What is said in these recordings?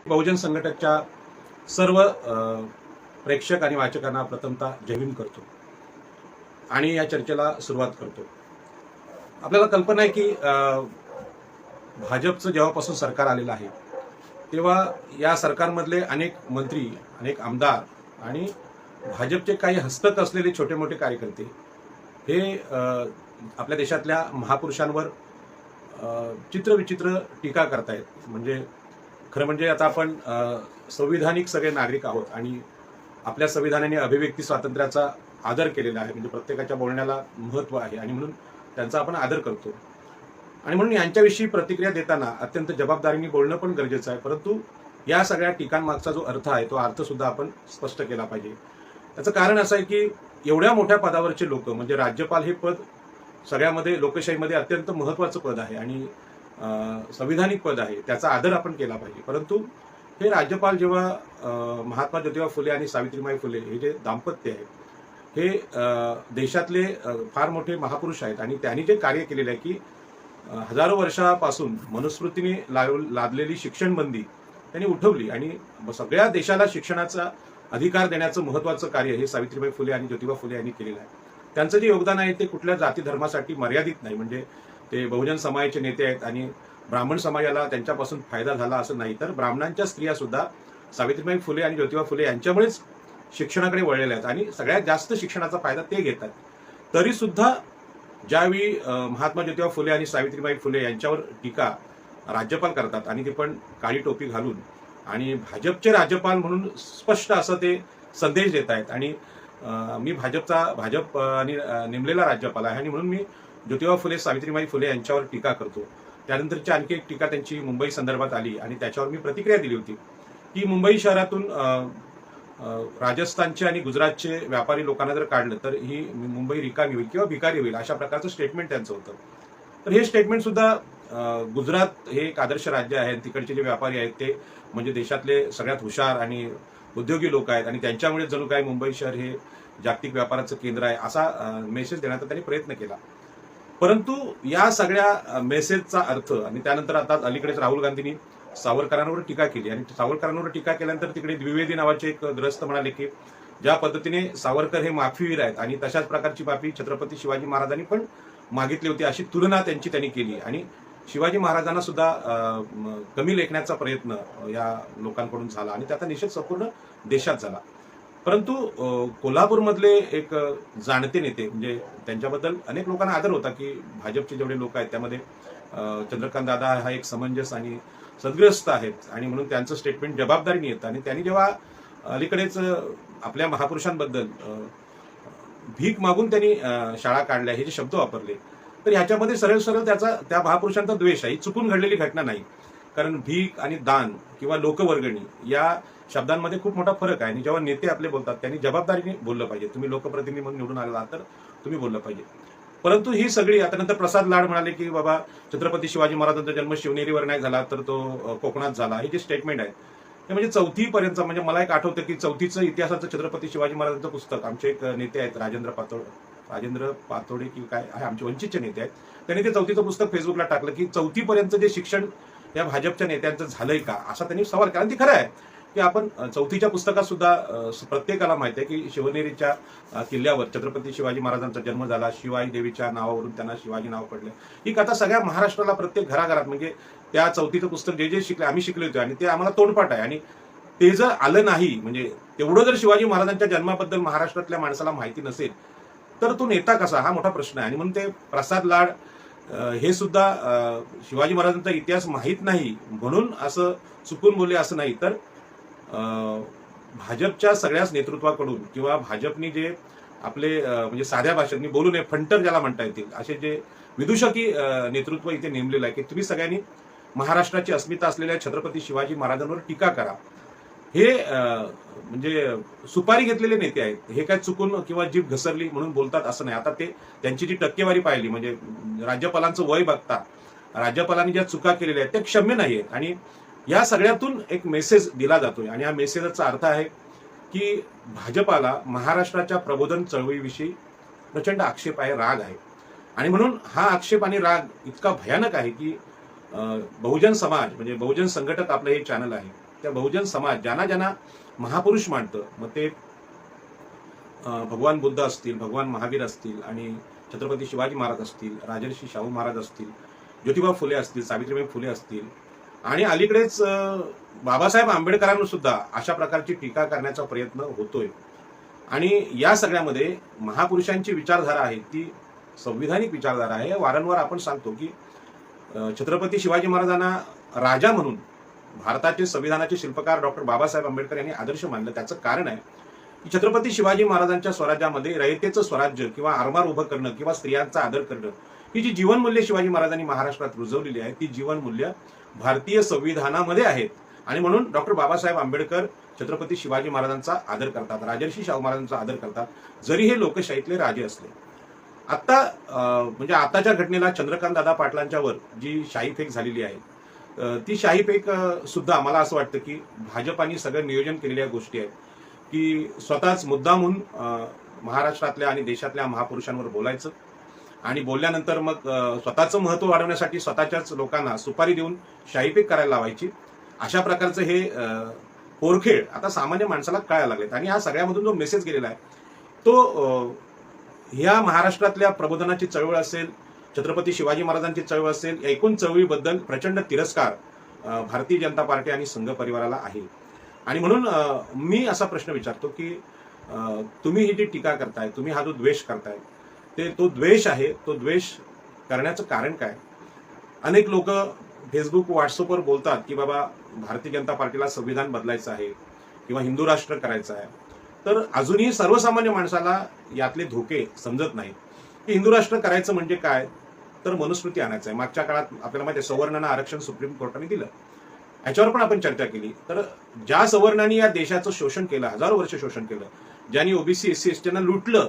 बहुजन संघटकच्या सर्व प्रेक्षक आणि वाचकांना प्रथमतः जय हिंद करतो आणि या चर्चेला सुरुवात करतो। आपल्याला कल्पना आहे की भाजपचं जेव्हापासून सरकार आलेलं आहे तेव्हा या सरकारमधले अनेक मंत्री, अनेक आमदार आणि भाजपचे काही हस्तक असलेले छोटे मोठे कार्यकर्ते हे आपल्या देशातल्या महापुरुषांवर चित्रविचित्र टीका करतायत। म्हणजे खरं म्हणजे आता आपण संविधानिक सगळे नागरिक आहोत आणि आपल्या संविधानाने अभिव्यक्ती स्वातंत्र्याचा आदर केलेला आहे, म्हणजे प्रत्येकाच्या बोलण्याला महत्त्व आहे आणि म्हणून त्यांचा आपण आदर करतो आणि म्हणून यांच्याविषयी प्रतिक्रिया देताना अत्यंत जबाबदारीने बोलणं पण गरजेचं आहे। परंतु या सगळ्या टीकांमागचा जो अर्थ आहे तो अर्थ सुद्धा आपण स्पष्ट केला पाहिजे। त्याचं कारण असं आहे की एवढ्या मोठ्या पदावरचे लोक, म्हणजे राज्यपाल हे पद सगळ्यामध्ये लोकशाहीमध्ये अत्यंत महत्त्वाचं पद आहे आणि संविधानिक पद आहे, त्याचा आदर आपण केला पाहिजे। परंतु हे राज्यपाल जेव्हा महात्मा ज्योतिबा फुले आणि सावित्रीबाई फुले हे जे दाम्पत्य आहे हे देशातले फार मोठे महापुरुष आहेत आणि त्यांनी जे कार्य केलेलं आहे की हजारो वर्षापासून मनुस्मृतीने लादलेली शिक्षण बंदी त्यांनी उठवली आणि सगळ्या देशाला शिक्षणाचा अधिकार देण्याचं महत्त्वाचं कार्य हे सावित्रीबाई फुले आणि ज्योतिबा फुले यांनी केलेलं आहे। त्यांचं जे योगदान आहे ते कुठल्या जाती धर्मासाठी मर्यादित नाही, म्हणजे ते बहुजन समाजाचे नेते आहेत आणि ब्राह्मण समाजाला त्यांच्यापासून फायदा झाला असं नाही, तर ब्राह्मणांच्या स्त्रिया सुद्धा सावित्रीबाई फुले आणि ज्योतिबा फुले यांच्यामुळेच शिक्षणाकडे वळलेल्या आहेत आणि सगळ्यात जास्त शिक्षणाचा फायदा ते घेतात। तरी सुद्धा ज्यावेळी महात्मा ज्योतिबा फुले आणि सावित्रीबाई फुले यांच्यावर टीका राज्यपाल करतात आणि ते पण काळी टोपी घालून आणि भाजपचे राज्यपाल म्हणून स्पष्ट असं ते संदेश देत आहेत आणि मी भाजप आणि नेमलेला राज्यपाल आहे आणि म्हणून मी ज्योतिबा फुले सावित्रीबाई फुले यांच्यावर टीका करतो। त्यानंतरची आणखी एक टीका त्यांची मुंबई संदर्भात आली आणि त्याच्यावर मी प्रतिक्रिया दिली होती की मुंबई शहरातून राजस्थानचे आणि गुजरातचे व्यापारी लोकांना जर काढलं तर ही मुंबई रिकामी होईल किंवा भिकारी होईल, अशा प्रकारचं स्टेटमेंट त्यांचं होतं। तर हे स्टेटमेंट सुद्धा गुजरात हे एक आदर्श राज्य आहे, तिकडचे जे व्यापारी आहेत ते म्हणजे देशातले सगळ्यात हुशार आणि उद्योगी लोक आहेत आणि त्यांच्यामुळे जणू काय मुंबई शहर हे जागतिक व्यापाराचं केंद्र आहे असा मेसेज देण्याचा त्यांनी प्रयत्न केला। परंतु या सगळ्या मेसेजचा अर्थ आणि त्यानंतर आता अलीकडेच राहुल गांधींनी सावरकरांवर टीका केली आणि सावरकरांवर टीका केल्यानंतर तिकडे द्विवेदी नावाचे एक ग्रस्त म्हणाले की ज्या पद्धतीने सावरकर हे माफीवीर आहेत आणि तशाच प्रकारची माफी छत्रपती शिवाजी महाराजांनी पण मागितली होती, अशी तुलना त्यांनी केली आणि शिवाजी महाराजांना सुद्धा कमी लेखण्याचा प्रयत्न या लोकांकडून झाला आणि त्याचा निषेध संपूर्ण देशात झाला। परंतु कोल्हापूरमधले एक जाणते नेते, म्हणजे त्यांच्याबद्दल अनेक लोकांना आदर होता की भाजपचे जेवढे लोक आहेत त्यामध्ये चंद्रकांत दादा हा एक समंजस आणि सद्ग्रस्त आहेत आणि म्हणून त्यांचं स्टेटमेंट जबाबदारीने येतं आणि त्यांनी जेव्हा अलीकडेच आपल्या महापुरुषांबद्दल भीक मागून त्यांनी शाळा काढल्या हे जे शब्द वापरले तर ह्याच्यामध्ये सरळ सरळ त्या महापुरुषांचा द्वेष आहे, चुकून घडलेली घटना नाही। कारण भीक आणि दान किंवा लोकवर्गणी या शब्दांमध्ये खूप मोठा फरक आहे आणि जेव्हा नेते आपले बोलतात त्यांनी जबाबदारीने बोललं पाहिजे। तुम्ही लोकप्रतिनिधी म्हणून निवडून आला तर तुम्ही बोललं पाहिजे। परंतु ही सगळी आता नंतर प्रसाद लाड म्हणाले की बाबा छत्रपती शिवाजी महाराजांचा जन्म शिवनेरीवर नाही झाला तर तो कोकणात झाला, हे जे स्टेटमेंट आहे ते म्हणजे चौथीपर्यंत, म्हणजे मला एक आठवतं की चौथीचं इतिहासाचं छत्रपती शिवाजी महाराजांचं पुस्तक आमचे एक नेते आहेत राजेंद्र पातोडे की काय आहे, आमचे वंचितचे नेते आहेत, त्यांनी ते चौथीचं पुस्तक फेसबुकला टाकलं की चौथीपर्यंत जे शिक्षण या भाजपच्या नेत्यांचं झालंय का असा त्यांनी सवाल केला। आणि ते खरं आहे की आपण चौथीच्या पुस्तकात सुद्धा प्रत्येकाला माहिती आहे की शिवनेरीच्या किल्ल्यावर छत्रपती शिवाजी महाराजांचा जन्म झाला, शिवाई देवीच्या नावावरून त्यांना शिवाजी नाव पडलं, ही कथा सगळ्या महाराष्ट्राला प्रत्येक घराघरात, म्हणजे त्या चौथीचं पुस्तक जे शिकले आम्ही शिकले होते आणि ते आम्हाला तोंडपाठ आहे आणि ते जर आलं नाही, म्हणजे तेवढं जर शिवाजी महाराजांच्या जन्माबद्दल महाराष्ट्रातल्या माणसाला माहिती नसेल तर तो नेता कसा, हा मोठा प्रश्न आहे। आणि म्हणून ते प्रसाद लाड हे सुद्धा शिवाजी महाराजांचा इतिहास माहीत नाही म्हणून असं चुकून बोलले असं नाही, तर भाजपच्या सगळ्याच नेतृत्वाकडून किंवा भाजपनी जे आपले म्हणजे साध्या भाषेत मी बोलू नये फंटर ज्याला म्हणता येतील असे जे विदूषकी नेतृत्व इथे नेमलेलं आहे की तुम्ही सगळ्यांनी महाराष्ट्राची अस्मिता असलेल्या छत्रपती शिवाजी महाराजांवर टीका करा, हे म्हणजे सुपारी घेतलेले नेते आहेत, हे काय चुकून किंवा जीभ घसरली म्हणून बोलतात असं नाही। आता ते त्यांची जी टक्केवारी पाहिली, म्हणजे राज्यपालांचं वय बघता राज्यपालांनी ज्या चुका केलेल्या आहेत त्या क्षम्य नाही आहेत आणि या सगळ्यातून एक मेसेज दिला जातोय आणि या मेसेजचा अर्थ आहे की भाजपाला महाराष्ट्राच्या प्रबोधन चळवळीविषयी प्रचंड आक्षेप आहे, राग आहे आणि म्हणून हा आक्षेप आणि राग इतका भयानक आहे की बहुजन समाज म्हणजे बहुजन संघटक आपलं हे चॅनल आहे त्या बहुजन समाज ज्यांना ज्यांना महापुरुष मानतं, मग ते भगवान बुद्ध असतील, भगवान महावीर असतील, आणि छत्रपती शिवाजी महाराज असतील, राजर्षी शाहू महाराज असतील, ज्योतिबा फुले असतील, सावित्रीबाई फुले असतील, आणि अलीकडेच बाबासाहेब आंबेडकरांवर सुद्धा अशा प्रकारची टीका करण्याचा प्रयत्न होतोय. आणि या सगळ्यामध्ये महापुरुषांची विचारधारा आहे ती संविधानिक विचारधारा आहे. वारंवार आपण सांगतो की छत्रपती शिवाजी महाराजांना राजा म्हणून भारताचे संविधानाचे शिल्पकार डॉक्टर बाबासाहेब आंबेडकर यांनी आदर्श मानलं. त्याचं कारण आहे की छत्रपती शिवाजी महाराजांच्या स्वराज्यामध्ये रयतेचं स्वराज्य किंवा आरमार उभं करणं किंवा स्त्रियांचा आदर करणं ही जी जीवनमूल्य शिवाजी महाराजांनी महाराष्ट्रात रुजवलेली आहे ती जीवनमूल्य भारतीय संविधानामध्ये आहेत. आणि म्हणून डॉक्टर बाबासाहेब आंबेडकर छत्रपती शिवाजी महाराजांचा आदर करतात, राजर्षी शाहू महाराजांचा आदर करतात, जरी हे लोकशाहीतले राजे असले. आता म्हणजे आताच्या घटनेला चंद्रकांत दादा पाटलांच्या वर जी शाहीफेक झालेली आहे ती शाहीफेक सुद्धा मला असं वाटतं की भाजपाने सगळं नियोजन केलेल्या गोष्टी आहेत की स्वतःच मुद्दामून महाराष्ट्रातल्या आणि देशातल्या महापुरुषांवर बोलायचं आणि बोलल्यानंतर मग स्वतःचं महत्व वाढवण्यासाठी स्वतःच्याच लोकांना सुपारी देऊन शाहीफेक करायला लावायची. अशा प्रकारचं हे पोरखेळ आता सामान्य माणसाला कळायला लागलेत. आणि या सगळ्यामधून जो मेसेज गेलेला आहे तो ह्या महाराष्ट्रातल्या प्रबोधनाची चळवळ असेल, छत्रपती शिवाजी महाराजांची चळवळ असेल, या एकूण चळवळीबद्दल प्रचंड तिरस्कार भारतीय जनता पार्टी आणि संघ परिवाराला आहे. आणि म्हणून मी असा प्रश्न विचारतो की तुम्ही ही जी टीका करताय, तुम्ही हा जो द्वेष करताय, तो द्वेष आहे, तो द्वेष करण्याचं कारण काय? अनेक लोक फेसबुक व्हॉट्सअपवर बोलतात की बाबा भारतीय जनता पार्टीला संविधान बदलायचं आहे किंवा हिंदू राष्ट्र करायचं आहे. तर अजूनही सर्वसामान्य माणसाला यातले धोके समजत नाहीत की हिंदू राष्ट्र करायचं म्हणजे काय, तर मनुस्मृती आणायचं आहे. मागच्या काळात आपल्याला माहिती आहे सवर्णांना आरक्षण सुप्रीम कोर्टाने दिलं, याच्यावर पण आपण चर्चा केली. तर ज्या सवर्णांनी या देशाचं शोषण केलं, हजारो वर्ष शोषण केलं, ज्यांनी ओबीसी एससी एसटीना लुटलं,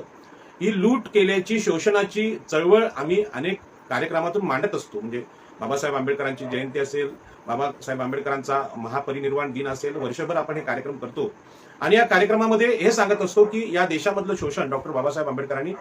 ही लूट केल्याची शोषणाची चळवळ आम्ही अनेक कार्यक्रमातून मांडत असतो. म्हणजे बाबासाहेब आंबेडकरांची जयंती असेल, बाबासाहेब आंबेडकरांचा महापरिनिर्वाण दिन असेल, वर्षभर आपण हे कार्यक्रम करतो. आणि या कार्यक्रमामध्ये हे सांगत असतो की या देशामधलं शोषण डॉक्टर बाबासाहेब आंबेडकरांनी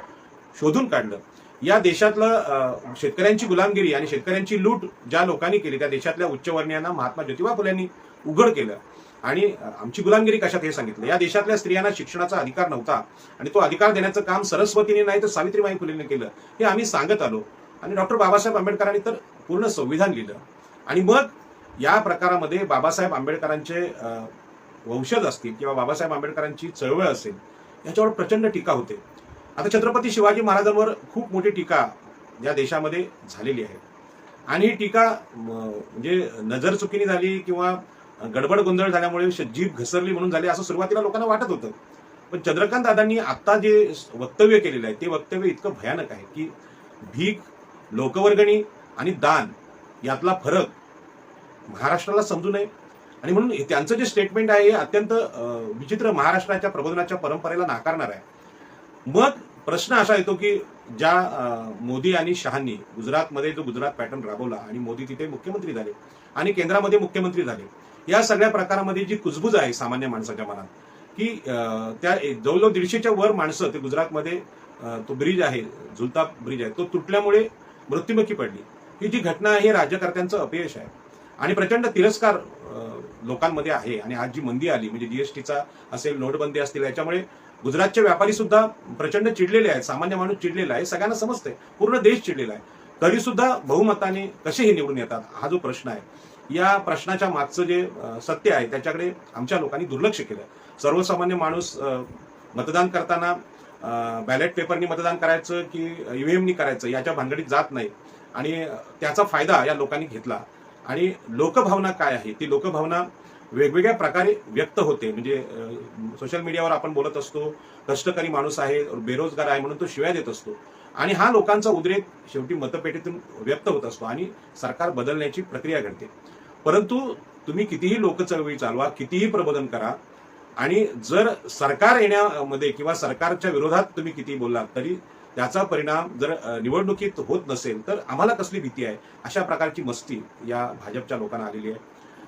शोधून काढलं. या देशातलं शेतकऱ्यांची गुलामगिरी आणि शेतकऱ्यांची लूट ज्या लोकांनी केली त्या देशातल्या उच्चवर्णीयांना महात्मा ज्योतिबा फुल्यांनी उघड केलं. आणि आमची गुलामगिरी कशात हे सांगितलं. या देशातल्या स्त्रियांना शिक्षणाचा अधिकार नव्हता आणि तो अधिकार देण्याचं काम सरस्वतीने नाही तर सावित्रीबाई फुलेंनी केलं, हे आम्ही सांगत आलो. आणि डॉक्टर बाबासाहेब आंबेडकरांनी तर पूर्ण संविधान लिहिलं. आणि मग या प्रकारामध्ये बाबासाहेब आंबेडकरांचे वंशज असतील किंवा बाबासाहेब आंबेडकरांची चळवळ असेल, याच्यावर प्रचंड टीका होते. आता छत्रपती शिवाजी महाराजांवर खूप मोठी टीका या देशामध्ये झालेली आहे. आणि ही टीका म्हणजे नजर चुकीने झाली किंवा गडबड गोंधळ झाल्यामुळे जीभ घसरली म्हणून झाली असं सुरुवातीला लोकांना वाटत होतं. पण चंद्रकांत दादांनी आता जे वक्तव्य केलेलं आहे ते वक्तव्य इतकं भयानक आहे की भीक, लोकवर्गणी आणि दान यातला फरक महाराष्ट्राला समजू नये. आणि म्हणून त्यांचं जे स्टेटमेंट आहे हे अत्यंत विचित्र, महाराष्ट्राच्या प्रबोधनाच्या परंपरेला नाकारणार आहे. मग प्रश्न असा येतो की ज्या मोदी आणि शहांनी गुजरातमध्ये जो गुजरात पॅटर्न राबवला आणि मोदी तिथे मुख्यमंत्री झाले आणि केंद्रामध्ये मुख्यमंत्री झाले, या सगळ्या प्रकारामध्ये जी कुजबूज आहे सामान्य माणसाच्या मनात की त्या जवळजवळ 150च्या वर माणसं ते गुजरातमध्ये तो ब्रिज आहे, झुलता ब्रिज आहे, तो तुटल्यामुळे मृत्युमुखी पडली. ही जी घटना आहे हे राज्यकर्त्यांचं अपयश आहे आणि प्रचंड तिरस्कार लोकांमध्ये आहे. आणि आज जी मंदी आली म्हणजे जीएसटीचा असेल, नोटबंदी असतील, याच्यामुळे गुजरातचे व्यापारी सुद्धा प्रचंड चिडलेले आहेत, सामान्य माणूस चिडलेला आहे, सगळ्यांना समजतंय, पूर्ण देश चिडलेला आहे. तरी सुद्धा बहुमताने कसे हे निवडून येतात हा जो प्रश्न आहे, या प्रश्नाच्या मागचं जे सत्य आहे त्याच्याकडे आमच्या लोकांनी दुर्लक्ष केलं. सर्वसामान्य माणूस मतदान करताना बॅलेट पेपरनी मतदान करायचं की ईव्हीएमनी करायचं याच्या भानगडीत जात नाही आणि त्याचा फायदा या लोकांनी घेतला. आणि लोकभावना काय आहे ती लोकभावना वेगवेगळ्या प्रकारे व्यक्त होते. म्हणजे सोशल मीडियावर आपण बोलत असतो, कष्टकरी माणूस आहे, बेरोजगार आहे म्हणून तो शिव्या देत असतो आणि हा लोकांचा उद्रेक शेवटी मतपेटीतून व्यक्त होत असतो आणि सरकार बदलण्याची प्रक्रिया घडते. परंतु तुम्ही कितीही लोकचळवळी चालवा, कितीही प्रबोधन करा आणि जर सरकार येण्यामध्ये किंवा सरकारच्या विरोधात तुम्ही किती बोललात तरी त्याचा परिणाम जर निवडणुकीत होत नसेल तर आम्हाला कसली भीती आहे, अशा प्रकारची मस्ती या भाजपच्या लोकांना आलेली आहे.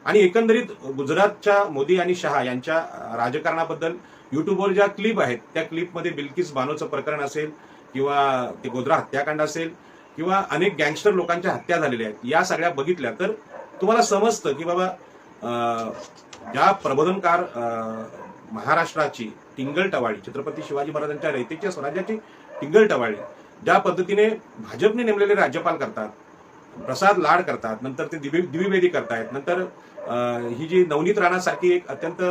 आणि एकंदरीत गुजरातच्या मोदी आणि शहा यांच्या राजकारणाबद्दल युट्यूबवर ज्या क्लिप आहेत त्या क्लिपमध्ये बिल्किस बानोचं प्रकरण असेल किंवा ते गोध्रा हत्याकांड असेल किंवा अनेक गँगस्टर लोकांच्या हत्या झालेल्या आहेत, या सगळ्या बघितल्या तर तुम्हाला समजतं की बाबा ज्या प्रबोधनकार महाराष्ट्राची टिंगल-टवाळी, छत्रपती शिवाजी महाराजांच्या रयतेच्या स्वराज्याची टिंगल-टवाळी ज्या पद्धतीने भाजपने नेमलेले राज्यपाल करतात, प्रसाद लाड करतात, नंतर ते द्विवेदी करतायत, नंतर ही जी नवनीत राणासारखी एक अत्यंत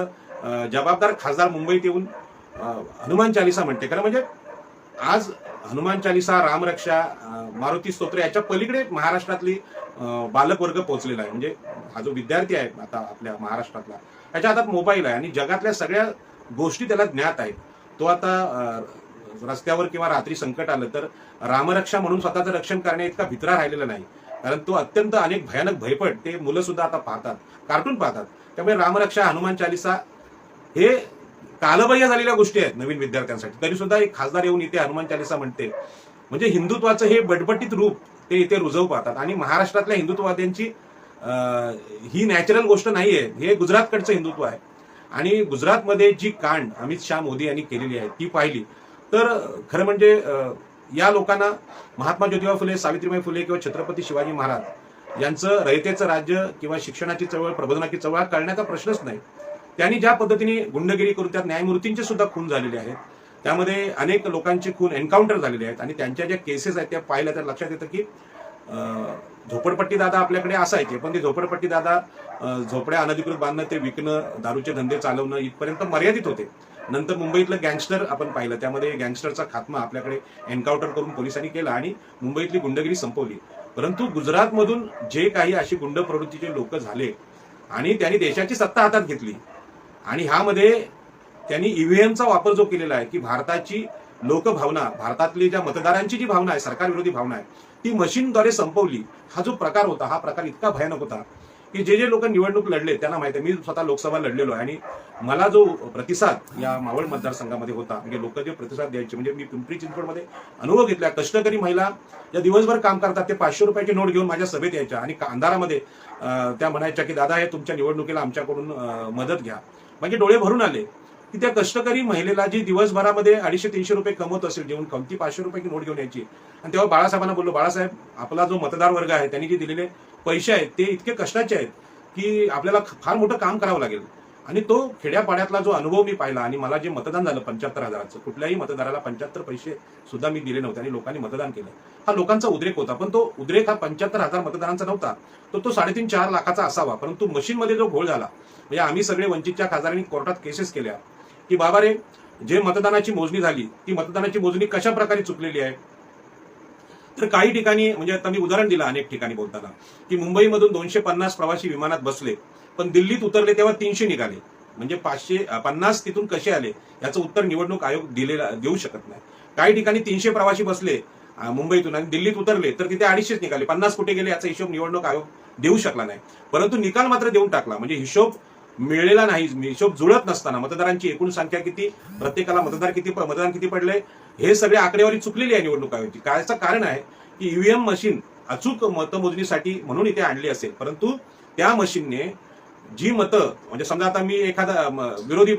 जबाबदार खासदार मुंबईत येऊन हनुमान चालिसा म्हणते. कारण म्हणजे आज हनुमान चालिसा, रामरक्षा, मारुती स्तोत्र याच्या पलीकडे महाराष्ट्रातली बालकवर्ग पोहोचलेला आहे. म्हणजे हा जो विद्यार्थी आहे आता आपल्या महाराष्ट्रातला, त्याच्या हातात मोबाईल आहे आणि जगातल्या सगळ्या गोष्टी त्याला ज्ञात आहेत. तो आता रस्त्यावर किंवा रात्री संकट आलं तर रामरक्षा म्हणून स्वतःचं रक्षण करण्या इतका भित्रा राहिलेला नाही. कारण तो अत्यंत अनेक भयानक भयपट ते मुलं सुद्धा आता पाहतात, कार्टून पाहतात. त्यामुळे रामरक्षा, हनुमान चालिसा हे कालबाह्य झालेल्या गोष्टी आहेत नवीन विद्यार्थ्यांसाठी. तरी सुद्धा एक खासदार येऊन इथे हनुमान चालिसा म्हणते म्हणजे हिंदुत्वाचं हे बटबटीत रूप ते इथे रुजवू पाहतात. आणि महाराष्ट्रातल्या हिंदुत्ववाद्यांची ही नॅचरल गोष्ट नाहीये, हे गुजरातकडचं हिंदुत्व आहे. आणि गुजरातमध्ये जी कांड अमित शाह मोदी यांनी केलेली आहे ती पाहिली तर खरं म्हणजे या लोकांना महात्मा ज्योतिबा फुले, सावित्रीबाई फुले किंवा छत्रपती शिवाजी महाराज यांचं रयतेचं राज्य किंवा शिक्षणाची चळवळ, प्रबोधनाची चळवळ करण्याचा प्रश्नच नाही. त्यांनी ज्या पद्धतीने गुंडगिरी करून त्यात न्यायमूर्तींचे सुद्धा खून झालेले आहेत, त्यामध्ये अनेक लोकांचे खून एन्काउंटर झालेले आहेत. आणि त्यांच्या ज्या केसेस आहेत त्या पाहिल्या तर लक्षात येतं की झोपडपट्टी दादा आपल्याकडे असायचे, पण ते झोपडपट्टी दादा झोपड्या अनधिकृत बांधणं, ते विकणं, दारूचे धंदे चालवणं इथपर्यंत मर्यादित होते. नंतर मुंबईतलं गँगस्टर आपण पाहिलं, त्यामध्ये गँगस्टरचा खात्मा आपल्याकडे एन्काउंटर करून पोलिसांनी केला आणि मुंबईतली गुंडगिरी संपवली. परंतु गुजरातमधून जे काही अशी गुंड प्रवृत्तीचे लोक झाले आणि त्यांनी देशाची सत्ता हातात घेतली आणि ह्यामध्ये त्यांनी ईव्हीएमचा वापर जो केलेला आहे की भारताची लोकभावना, भारतातली ज्या मतदारांची जी भावना आहे, सरकार विरोधी भावना आहे, ती मशीनद्वारे संपवली. हा जो प्रकार होता, हा प्रकार इतका भयानक होता की जे लोक निवडणूक लढले त्यांना माहिती आहे. मी स्वतः लोकसभा लढलेलो आहे आणि मला जो प्रतिसाद या मावळ मतदारसंघामध्ये होता, म्हणजे लोक जे प्रतिसाद द्यायचे, म्हणजे मी पिंपरी चिंचवडमध्ये अनुभव घेतला. कष्टकरी महिला ज्या दिवसभर काम करतात ते 500 रुपयाची नोट घेऊन माझ्या सभेत यायच्या आणि अंधारामध्ये त्या म्हणायच्या की दादा हे तुमच्या निवडणुकीला आमच्याकडून मदत घ्या. म्हणजे डोळे भरून आले की त्या कष्टकरी महिलेला जी दिवसभरामध्ये 250-300 रुपये कमवत असेल जेवण खाऊन, ती 500 रुपयाची नोट घेऊन यायची. आणि तेव्हा बाळासाहेबांना बोललो, बाळासाहेब आपला जो मतदार वर्ग आहे त्यांनी जे दिलेले पैसे आहेत ते इतके कष्टाचे आहेत की आपल्याला फार मोठं काम करावं लागेल. आणि तो खेड्यापाड्यातला जो अनुभव मी पाहिला आणि मला जे मतदान झालं 75,000चं, कुठल्याही मतदाराला 75 पैसे सुद्धा मी दिले नव्हते आणि लोकांनी मतदान केलं. हा लोकांचा उद्रेक होता, पण तो उद्रेक हा 75,000 मतदारांचा नव्हता, तो 3.5-4 लाखाचा असावा. परंतु मशीनमध्ये जो घोळ झाला, म्हणजे आम्ही सगळे वंचितच्या खासदारांनी कोर्टात केसेस केल्या की बाबा रे, जे मतदानाची मोजणी झाली ती मतदानाची मोजणी कशा प्रकारे चुकलेली आहे. तर काही ठिकाणी, म्हणजे आता मी उदाहरण दिलं अनेक ठिकाणी बोलताना, की मुंबईमधून 250 प्रवासी विमानात बसले पण दिल्लीत उतरले तेव्हा 300 निघाले. म्हणजे 550 तिथून कसे आले याचं उत्तर निवडणूक आयोग देऊ शकत नाही. काही ठिकाणी 300 प्रवासी बसले मुंबईतून आणि दिल्लीत उतरले तर तिथे 250 निघाले, 50 कुठे गेले याचा हिशोब निवडणूक आयोग देऊ शकला नाही. परंतु निकाल मात्र देऊन टाकला. म्हणजे हिशोब मिळलेला नाही, हिशोब जुळत नसताना मतदारांची एकूण संख्या किती, प्रत्येकाला मतदान किती पडले, हे सगळे आकडेवारी चुकलेली आहे निवडणूक आयोगाची. कायचं कारण आहे की ईव्हीएम मशीन अचूक मतमोजणीसाठी म्हणून इथे आणली असेल, परंतु त्या मशीनने जी मतं, म्हणजे समजा आता मी एखादा विरोधी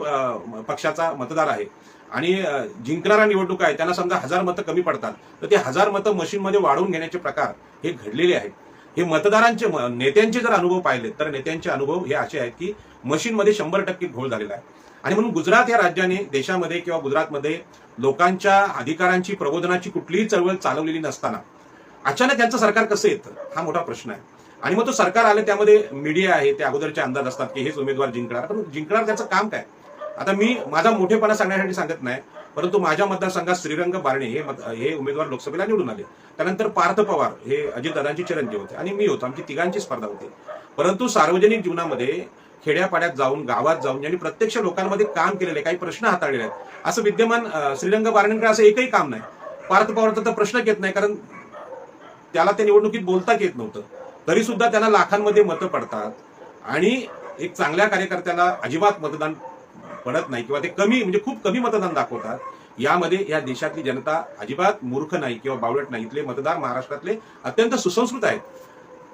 पक्षाचा मतदार आहे आणि जिंकणारा निवडणूक आहे, त्यांना समजा 1000 मतं कमी पडतात, तर ते 1000 मतं मशीनमध्ये वाढवून घेण्याचे प्रकार हे घडलेले आहेत. हे मतदारांचे, नेत्यांचे जर अनुभव पाहिले तर नेत्यांचे अनुभव हे असे आहेत की मशीनमध्ये 100% घोळ झालेला आहे. आणि म्हणून गुजरात या राज्याने देशामध्ये किंवा गुजरातमध्ये लोकांच्या अधिकारांची, प्रबोधनाची कुठलीही चळवळ चालवलेली नसताना अचानक त्यांचं सरकार कसं येतं हा मोठा प्रश्न आहे. आणि मग तो सरकार आलं, त्यामध्ये मीडिया आहे, ते अगोदरचे अंदाज असतात की हेच उमेदवार जिंकणार, पण जिंकणार त्याचं काम काय. आता मी माझा मोठेपणा सांगण्यासाठी सांगत नाही, परंतु माझ्या मतदारसंघात श्रीरंग बारणे हे उमेदवार लोकसभेला निवडून आले. त्यानंतर पार्थ पवार हे अजितदादांचे चिरंजीव होते आणि मी होतो, आमची तिघांची स्पर्धा होती. परंतु सार्वजनिक जीवनामध्ये खेड्यापाड्यात जाऊन, गावात जाऊन ज्यांनी प्रत्यक्ष लोकांमध्ये काम केलेले, काही प्रश्न हाताळलेले आहेत, असं विद्यमान श्रीरंग बारणेंकडे असं एकही काम नाही. पार्थ पवारचा तर प्रश्नच येत नाही, कारण त्याला त्या निवडणुकीत बोलताच येत नव्हतं. तरी सुद्धा त्यांना लाखांमध्ये मतं पडतात आणि एक चांगल्या कार्यकर्त्याला अजिबात मतदान पडत नाही किंवा ते कमी, म्हणजे खूप कमी मतदान दाखवतात. यामध्ये या देशातली जनता अजिबात मूर्ख नाही किंवा बावळट नाही. इथले मतदार महाराष्ट्रातले अत्यंत सुसंस्कृत आहेत.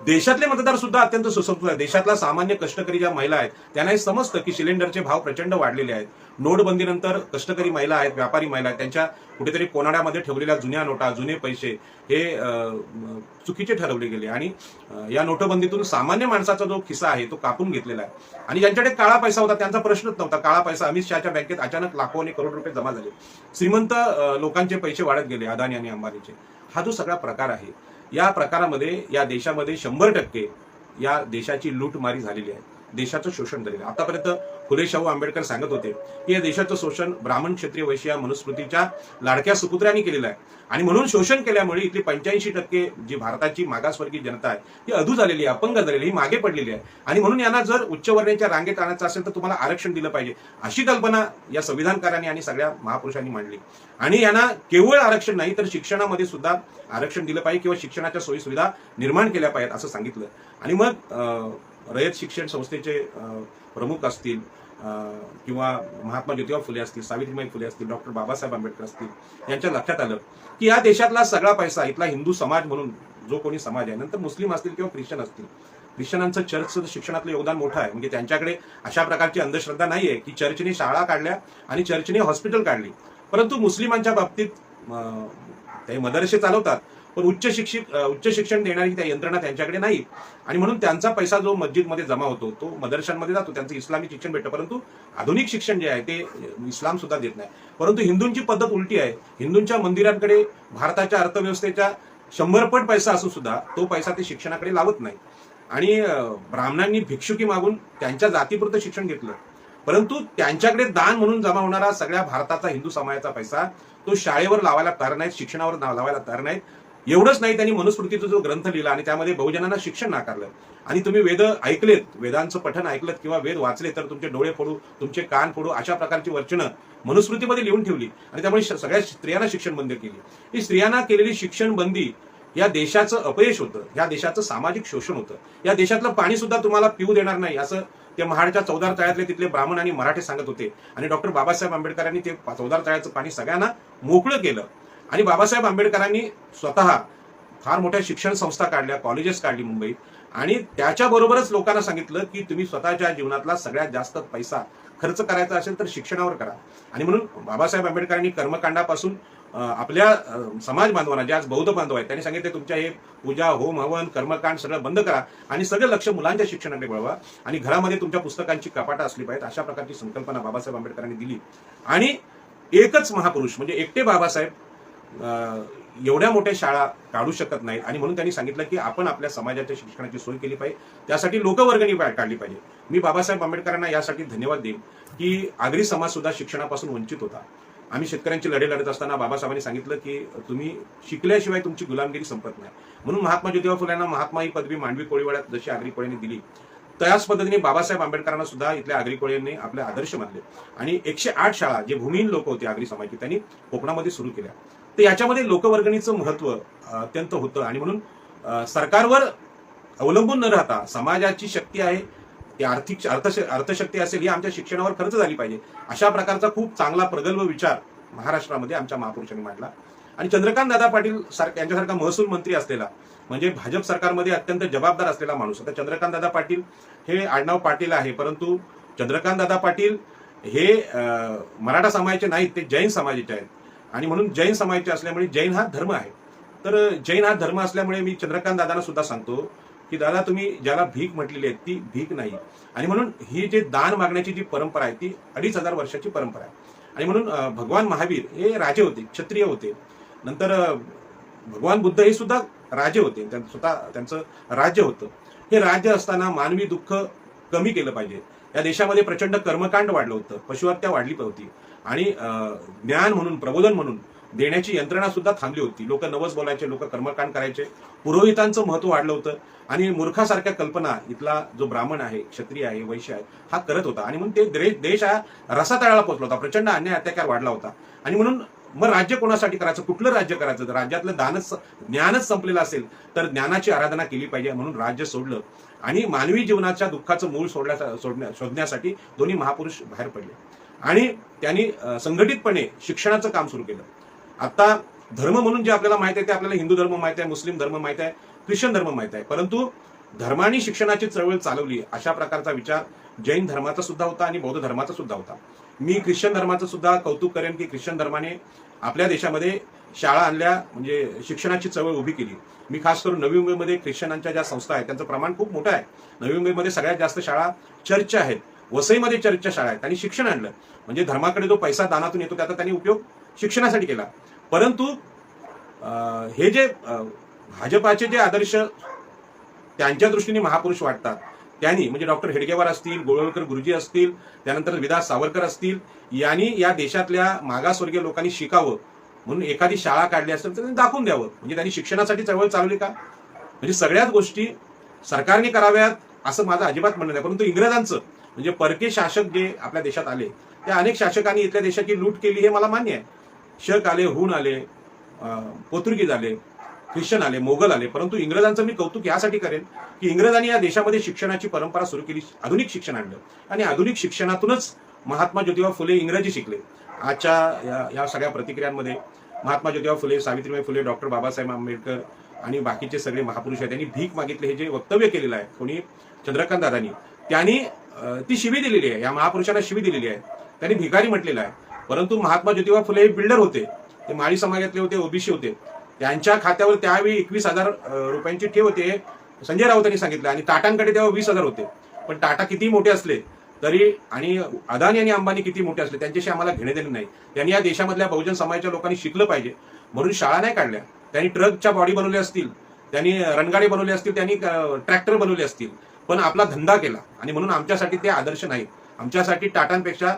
देशातले मतदार सुद्धा अत्यंत सुसंस्कृत आहेत. देशातला सामान्य कष्टकरी ज्या महिला आहेत त्यांना हे समजतं की सिलेंडरचे भाव प्रचंड वाढलेले आहेत. नोटबंदीनंतर कष्टकरी महिला आहेत, व्यापारी महिला आहेत, त्यांच्या कुठेतरी कोनाड्यामध्ये ठेवलेल्या जुन्या नोटा, जुने पैसे हे चुकीचे ठरवले गेले आणि या नोटबंदीतून सामान्य माणसाचा जो खिसा आहे तो कापून घेतलेला आहे. आणि ज्यांच्याकडे काळा पैसा होता त्यांचा प्रश्नच नव्हता. काळा पैसा अमित शहाच्या बँकेत अचानक लाखो आणि करोड रुपये जमा झाले. श्रीमंत लोकांचे पैसे वाढत गेले, अदानी आणि अंबानीचे. हा जो सगळा प्रकार आहे, या प्रकारामध्ये या देशामध्ये 100% या देशाची लूटमारी झालेली आहे, देशाचं शोषण झालेलं आहे. आतापर्यंत फुले शाहू आंबेडकर सांगत होते की या देशाचं शोषण ब्राह्मण, क्षत्रिय, वैश्य या मनुस्मृतीच्या लाडक्या सुपुत्रांनी केलेलं आहे आणि म्हणून शोषण केल्यामुळे इथली 85% जी भारताची मागासवर्गीय जनता आहे ही अधू झालेली आहे, अपंग झालेली, ही मागे पडलेली आहे. आणि म्हणून यांना जर उच्चवर्णीच्या रांगेत आणायचं असेल तर तुम्हाला आरक्षण दिलं पाहिजे, अशी कल्पना या संविधानकारांनी आणि सगळ्या महापुरुषांनी मांडली. आणि यांना केवळ आरक्षण नाही तर शिक्षणामध्ये सुद्धा आरक्षण दिलं पाहिजे किंवा शिक्षणाच्या सोयी सुविधा निर्माण केल्या पाहिजेत असं सांगितलं. आणि मग रयत शिक्षण संस्थेचे प्रमुख असतील किंवा महात्मा ज्योतिबा फुले असतील, सावित्रीबाई फुले असतील, डॉक्टर बाबासाहेब आंबेडकर असतील, यांच्या लक्षात आलं की या देशातला सगळा पैसा इथला हिंदू समाज म्हणून जो कोणी समाज आहे, नंतर मुस्लिम असतील किंवा ख्रिश्चन असतील, ख्रिश्चनांचं चर्चचं शिक्षणातलं योगदान मोठं आहे. म्हणजे त्यांच्याकडे अशा प्रकारची अंधश्रद्धा नाहीये की चर्चने शाळा काढल्या आणि चर्चने हॉस्पिटल काढली. परंतु मुस्लिमांच्या बाबतीत ते मदरसे चालवतात पण उच्च शिक्षण देणारी त्या यंत्रणा त्यांच्याकडे नाही आणि म्हणून त्यांचा पैसा जो मस्जिदमध्ये जमा होतो तो मदरशांमध्ये जातो, त्यांचं इस्लामिक शिक्षण भेटतं. परंतु आधुनिक शिक्षण जे आहे ते इस्लाम सुद्धा देत नाही. परंतु हिंदूंची पद्धत उलटी आहे. हिंदूंच्या मंदिरांकडे भारताच्या अर्थव्यवस्थेच्या 100 पट पैसा असून सुद्धा तो पैसा ते शिक्षणाकडे लावत नाही. आणि ब्राह्मणांनी भिक्षुकी मागून त्यांच्या जातीपुरतं शिक्षण घेतलं, परंतु त्यांच्याकडे दान म्हणून जमा होणारा सगळ्या भारताचा हिंदू समाजाचा पैसा तो शाळेवर लावायला तयार नाहीत, शिक्षणावर लावायला तयार नाहीत. एवढंच नाही, त्यांनी मनुस्मृतीचा जो ग्रंथ लिहिला आणि त्यामध्ये बहुजनांना शिक्षण नाकारलं. आणि तुम्ही वेद ऐकलेत, वेदांचं पठण ऐकलं किंवा वेद वाचले तर तुमचे डोळे फोडू, तुमचे कान फोडू, अशा प्रकारची वचनं मनुस्मृतीमध्ये लिहून ठेवली आणि त्यामुळे सगळ्या स्त्रियांना शिक्षण बंद केली. ही स्त्रियांना केलेली शिक्षण बंदी या देशाचं अपयश होतं, या देशाचं सामाजिक शोषण होतं. या देशातलं पाणी सुद्धा तुम्हाला पिऊ देणार नाही असं ते महाडच्या चौदार तळ्यातले तिथले ब्राह्मण आणि मराठे सांगत होते. आणि डॉक्टर बाबासाहेब आंबेडकरांनी ते चौदार तळ्याचं पाणी सगळ्यांना मोकळं केलं. आणि बाबासाहेब आंबेडकरांनी स्वतः फार मोठ्या शिक्षण संस्था काढल्या, कॉलेजेस काढली मुंबईत आणि त्याच्याबरोबरच लोकांना सांगितलं की तुम्ही स्वतःच्या जीवनातला सगळ्यात जास्त पैसा खर्च करायचा असेल तर शिक्षणावर करा. आणि म्हणून बाबासाहेब आंबेडकरांनी कर्मकांडापासून आपल्या समाज बांधवांना, जे आज बौद्ध बांधव आहेत, त्यांनी सांगितले तुमच्या हे पूजा, होम हवन, कर्मकांड सगळं बंद करा आणि सगळं लक्ष मुलांच्या शिक्षणाकडे वळवा आणि घरामध्ये तुमच्या पुस्तकांची कपाटं असली पाहिजेत, अशा प्रकारची संकल्पना बाबासाहेब आंबेडकरांनी दिली. आणि एकच महापुरुष म्हणजे एकटे बाबासाहेब एवढ्या मोठ्या शाळा काढू शकत नाहीत आणि म्हणून त्यांनी सांगितलं की आपण आपल्या समाजाच्या शिक्षणाची सोय केली पाहिजे, त्यासाठी लोकवर्गणी काढली पाहिजे. मी बाबासाहेब आंबेडकरांना यासाठी धन्यवाद देईन की आगरी समाज सुद्धा शिक्षणापासून वंचित होता. आम्ही शेतकऱ्यांची लढे लढत असताना बाबासाहेबांनी सांगितलं की तुम्ही शिकल्याशिवाय तुमची गुलामगिरी संपत नाही. म्हणून महात्मा ज्योतिबा फुल्यांना महात्मा ही पदवी मांडवी कोळीवाड्यात जशी आगरी कोळ्यांनी दिली, त्याच पद्धतीने बाबासाहेब आंबेडकरांना सुद्धा इथल्या आगरी कोळ्यांनी आपले आदर्श मानले आणि 108 शाळा जे भूमिहीन लोक होते आगरी समाजाची त्यांनी कोकणामध्ये सुरू केल्या. तर याच्यामध्ये लोकवर्गणीचं महत्व अत्यंत होतं आणि म्हणून सरकारवर अवलंबून न राहता समाजाची शक्ती आहे ती आर्थिक अर्थशक्ती असेल ही आमच्या शिक्षणावर खर्च झाली पाहिजे, अशा प्रकारचा खूप चांगला प्रगल्भ विचार महाराष्ट्रामध्ये आमच्या महापुरुषांनी मांडला. आणि चंद्रकांत दादा पाटील यांच्यासारखा महसूल मंत्री असलेला म्हणजे भाजप सरकारमध्ये अत्यंत जबाबदार असलेला माणूस. आता चंद्रकांत दादा पाटील हे आडनाव पाटील आहे, परंतु चंद्रकांत दादा पाटील हे मराठा समाजाचे नाहीत, ते जैन समाजाचे आहेत आणि म्हणून जैन समाजाचे असल्यामुळे जैन हा धर्म आहे. तर जैन हा धर्म असल्यामुळे मी चंद्रकांत दादांना सुद्धा सांगतो की दादा तुम्ही ज्याला भीक म्हटलेली आहे ती भीक नाही. आणि म्हणून ही जे दान मागण्याची जी परंपरा आहे ती 2500 वर्षाची परंपरा आहे. आणि म्हणून भगवान महावीर हे राजे होते, क्षत्रिय होते. नंतर भगवान बुद्ध हे सुद्धा राजे होते, स्वतः त्यांचं राज्य होतं. हे राज्य असताना मानवी दुःख कमी केलं पाहिजे. या देशामध्ये प्रचंड कर्मकांड वाढलं होतं, पशुहत्या वाढली होती आणि ज्ञान म्हणून, प्रबोधन म्हणून देण्याची यंत्रणा सुद्धा थांबली होती. लोक नवस बोलायचे, लोक कर्मकांड करायचे, पुरोहितांचं महत्व वाढलं होतं आणि मूर्खासारख्या कल्पना इथला जो ब्राह्मण आहे, क्षत्रिय आहे, वैश्य आहे हा करत होता. आणि म्हणून ते देश हा रसातळाला पोहोचला होता, प्रचंड अन्याय अत्याचार वाढला होता. आणि म्हणून मग राज्य कोणासाठी करायचं, कुठलं राज्य करायचं, राज्यातलं ज्ञानच संपलेलं असेल तर ज्ञानाची आराधना केली पाहिजे. म्हणून राज्य सोडलं आणि मानवी जीवनाच्या दुःखाचं मूळ शोधण्यासाठी दोन्ही महापुरुष बाहेर पडले आणि त्यांनी संघटितपणे शिक्षणाचं काम सुरू केलं. आता धर्म म्हणून जे आपल्याला माहित आहे ते आपल्याला हिंदू धर्म माहित आहे, मुस्लिम धर्म माहित आहे, ख्रिश्चन धर्म माहित आहे, परंतु धर्माने शिक्षणाची चळवळ चालवली अशा प्रकारचा विचार जैन धर्माचा सुद्धा होता आणि बौद्ध धर्माचा सुद्धा होता. मी ख्रिश्चन धर्माचं सुद्धा कौतुक करेन की ख्रिश्चन धर्माने आपल्या देशामध्ये शाळा आणल्या, म्हणजे शिक्षणाची चळवळ उभी केली. मी खास करून नवी मुंबईमध्ये ख्रिश्चनांच्या ज्या संस्था आहेत त्यांचं प्रमाण खूप मोठं आहे. नवी मुंबईमध्ये सगळ्यात जास्त शाळा चर्चच्या आहेत, वसईमध्ये चर्चच्या शाळा आहेत. त्यांनी शिक्षण आणलं, म्हणजे धर्माकडे जो पैसा दानातून येतो त्याचा त्यांनी उपयोग शिक्षणासाठी केला. परंतु हे जे भाजपाचे जे आदर्श त्यांच्या दृष्टीने महापुरुष वाटतात त्यांनी, म्हणजे डॉक्टर हेडगेवार असतील, गोळवलकर गुरुजी असतील, त्यानंतर विलास सावरकर असतील, यांनी या देशातल्या मागासवर्गीय लोकांनी शिकावं म्हणून एखादी शाळा काढली असेल तर त्यांनी दाखवून द्यावं. म्हणजे त्यांनी शिक्षणासाठी चळवळ चालवली का? म्हणजे सगळ्याच गोष्टी सरकारने कराव्यात असं माझं अजिबात म्हणणं नाही. परंतु इंग्रजांचं, म्हणजे परके शासक जे आपल्या देशात आले, त्या अनेक शासकांनी इथल्या देशाची लूट केली हे मला मान्य आहे. शक आले, हून आले, पोर्तुगीज आले, ख्रिश्चन आले, मोगल आले, परंतु इंग्रजांचं मी कौतुक यासाठी करेन की इंग्रजांनी या देशामध्ये शिक्षणाची परंपरा सुरू केली, आधुनिक शिक्षण आणलं आणि आधुनिक शिक्षणातूनच महात्मा ज्योतिबा फुले इंग्रजी शिकले. आजच्या या सगळ्या प्रतिक्रियांमध्ये महात्मा ज्योतिबा फुले, सावित्रीबाई फुले, डॉक्टर बाबासाहेब आंबेडकर आणि बाकीचे सगळे महापुरुष आहेत, त्यांनी भीक मागितले हे जे वक्तव्य केलेलं आहे कोणी चंद्रकांत दादांनी, त्यांनी ती शिवी दिलेली आहे, या महापुरुषांना शिवी दिलेली आहे, त्यांनी भिकारी म्हटलेलं आहे. परंतु महात्मा ज्योतिबा फुले हे बिल्डर होते, ते माळी समाजातले होते, ओबीसी होते. त्यांच्या खात्यावर त्यावेळी 21,000 रुपयांची ठेव होते, संजय राऊतांनी सांगितलं, आणि टाटांकडे तेव्हा 20,000 होते. पण टाटा किती मोठे असले तरी आणि अदानी आणि अंबानी किती मोठे असले त्यांच्याशी आम्हाला घेणे देणे नाही. त्यांनी या देशामधल्या बहुजन समाजाच्या लोकांनी शिकलं पाहिजे म्हणून शाळा नाही काढल्या. त्यांनी ट्रकच्या बॉडी बनवल्या असतील, त्यांनी रणगाडे बनवले असतील, त्यांनी ट्रॅक्टर बनवले असतील, पण आपला धंदा केला आणि म्हणून आमच्यासाठी ते आदर्श नाहीत. आमच्यासाठी टाटांपेक्षा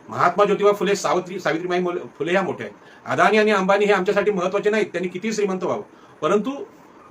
महात्मा ज्योतिबा फुले, सावित्रीबाई फुले ह्या मोठ्या आहेत. अदानी आणि अंबानी हे आमच्यासाठी महत्वाचे नाहीत, त्यांनी किती श्रीमंत व्हावं. परंतु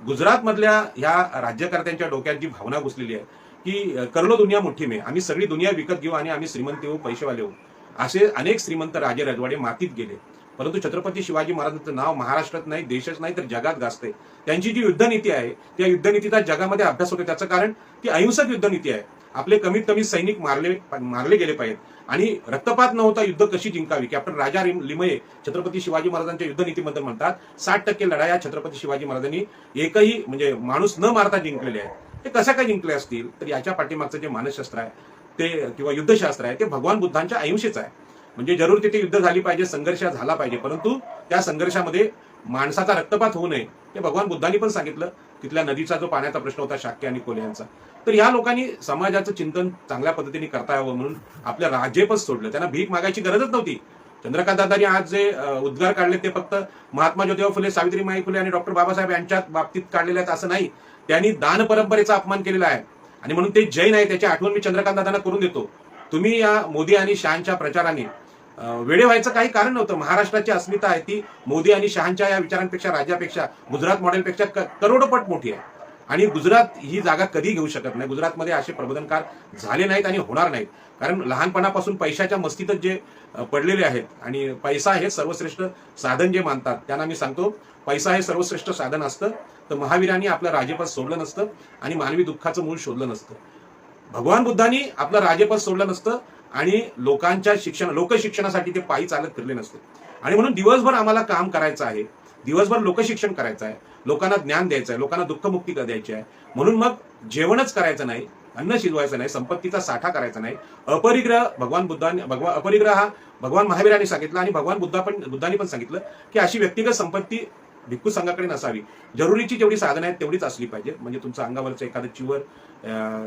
गुजरातमधल्या ह्या राज्यकर्त्यांच्या डोक्यात जी भावना घुसलेली आहे की करलो दुनिया मुठ्ठी में, आम्ही सगळी दुनिया विकत घेऊ आणि आम्ही श्रीमंत होऊ, पैसेवाले होऊ, असे अनेक श्रीमंत राजे रजवाडे मातीत गेले. परंतु छत्रपती शिवाजी महाराजांचं नाव महाराष्ट्रात नाही, देशच नाही तर जगात गाजते. त्यांची जी युद्धनीती आहे त्या युद्धनीतीचा जगामध्ये अभ्यास होतो. त्याचं कारण ती अहिंसक युद्धनीती आहे. आपले कमीत कमी सैनिक मारले गेले पाहिजेत आणि रक्तपात न होता युद्ध कशी जिंकावी. कॅप्टन राजा लिमये छत्रपती शिवाजी महाराजांच्या युद्धनीतीबद्दल म्हणतात, 60% लढाया छत्रपती शिवाजी महाराजांनी एकही म्हणजे माणूस न मारता जिंकलेले आहेत. ते कशा काय जिंकले असतील तर याच्या पाठीमागचं जे मानसशास्त्र आहे ते किंवा युद्धशास्त्र आहे ते भगवान बुद्धांच्या अहिंसेचं आहे. म्हणजे जरूर तिथे युद्ध झाली पाहिजे, संघर्ष झाला पाहिजे, परंतु त्या संघर्षामध्ये माणसाचा रक्तपात होऊ नये हे भगवान बुद्धांनी पण सांगितलं. तिथल्या नदीचा जो पाण्याचा प्रश्न होता शाक्य आणि कोल्हे यांचा, तर ह्या लोकांनी समाजाचं चिंतन चांगल्या पद्धतीने करता यावं म्हणून आपलं राज्यपद सोडलं. त्यांना भीक मागायची गरजच नव्हती. चंद्रकांत दादांनी आज जे उद्गार काढले ते फक्त महात्मा ज्योतिबा फुले, सावित्रीबाई फुले आणि डॉक्टर बाबासाहेब यांच्या बाबतीत काढलेले आहेत असं नाही. त्यांनी दान परंपरेचा अपमान केलेला आहे आणि म्हणून ते जैन आहे त्याची आठवण मी चंद्रकांत दादांना करून देतो. तुम्ही या मोदी आणि शहांच्या प्रचाराने वेडे व्हायचं काही कारण नव्हतं. महाराष्ट्राची अस्मिता आहे ती मोदी आणि शहांच्या या विचारांपेक्षा, राज्यापेक्षा, गुजरात मॉडेलपेक्षा करोडपट मोठी आहे आणि गुजरात ही जागा कधी घेऊ शकत नाही. गुजरातमध्ये असे प्रबोधनकार झाले नाहीत आणि होणार नाहीत, कारण लहानपणापासून पैशाच्या मस्तीतच जे पडलेले आहेत आणि पैसा हे सर्वश्रेष्ठ साधन जे मानतात त्यांना मी सांगतो, पैसा हे सर्वश्रेष्ठ साधन असतं तर महावीरांनी आपलं राजेपद सोडलं नसतं आणि मानवी दुःखाचं मूळ शोधलं नसतं. भगवान बुद्धांनी आपलं राजेपद सोडलं नसतं आणि लोकांच्या लोकशिक्षणासाठी ते पायी चालत फिरले नसते. आणि म्हणून दिवसभर आम्हाला काम करायचं आहे, दिवसभर लोकशिक्षण करायचं आहे, लोकांना ज्ञान द्यायचं आहे, लोकांना दुःखमुक्ती द्यायची आहे. म्हणून मग जेवणच करायचं नाही, अन्न शिजवायचं नाही, संपत्तीचा साठा करायचा नाही. अपरिग्रह अपरिग्रह हा भगवान महावीरांनी सांगितलं आणि भगवान बुद्धांनी पण सांगितलं की अशी व्यक्तिगत संपत्ती भिक्खू संघाकडे नसावी. जरुरीची जेवढी साधनं आहेत तेवढीच असली पाहिजे. म्हणजे तुमचं अंगावरचं एखादं चिवर,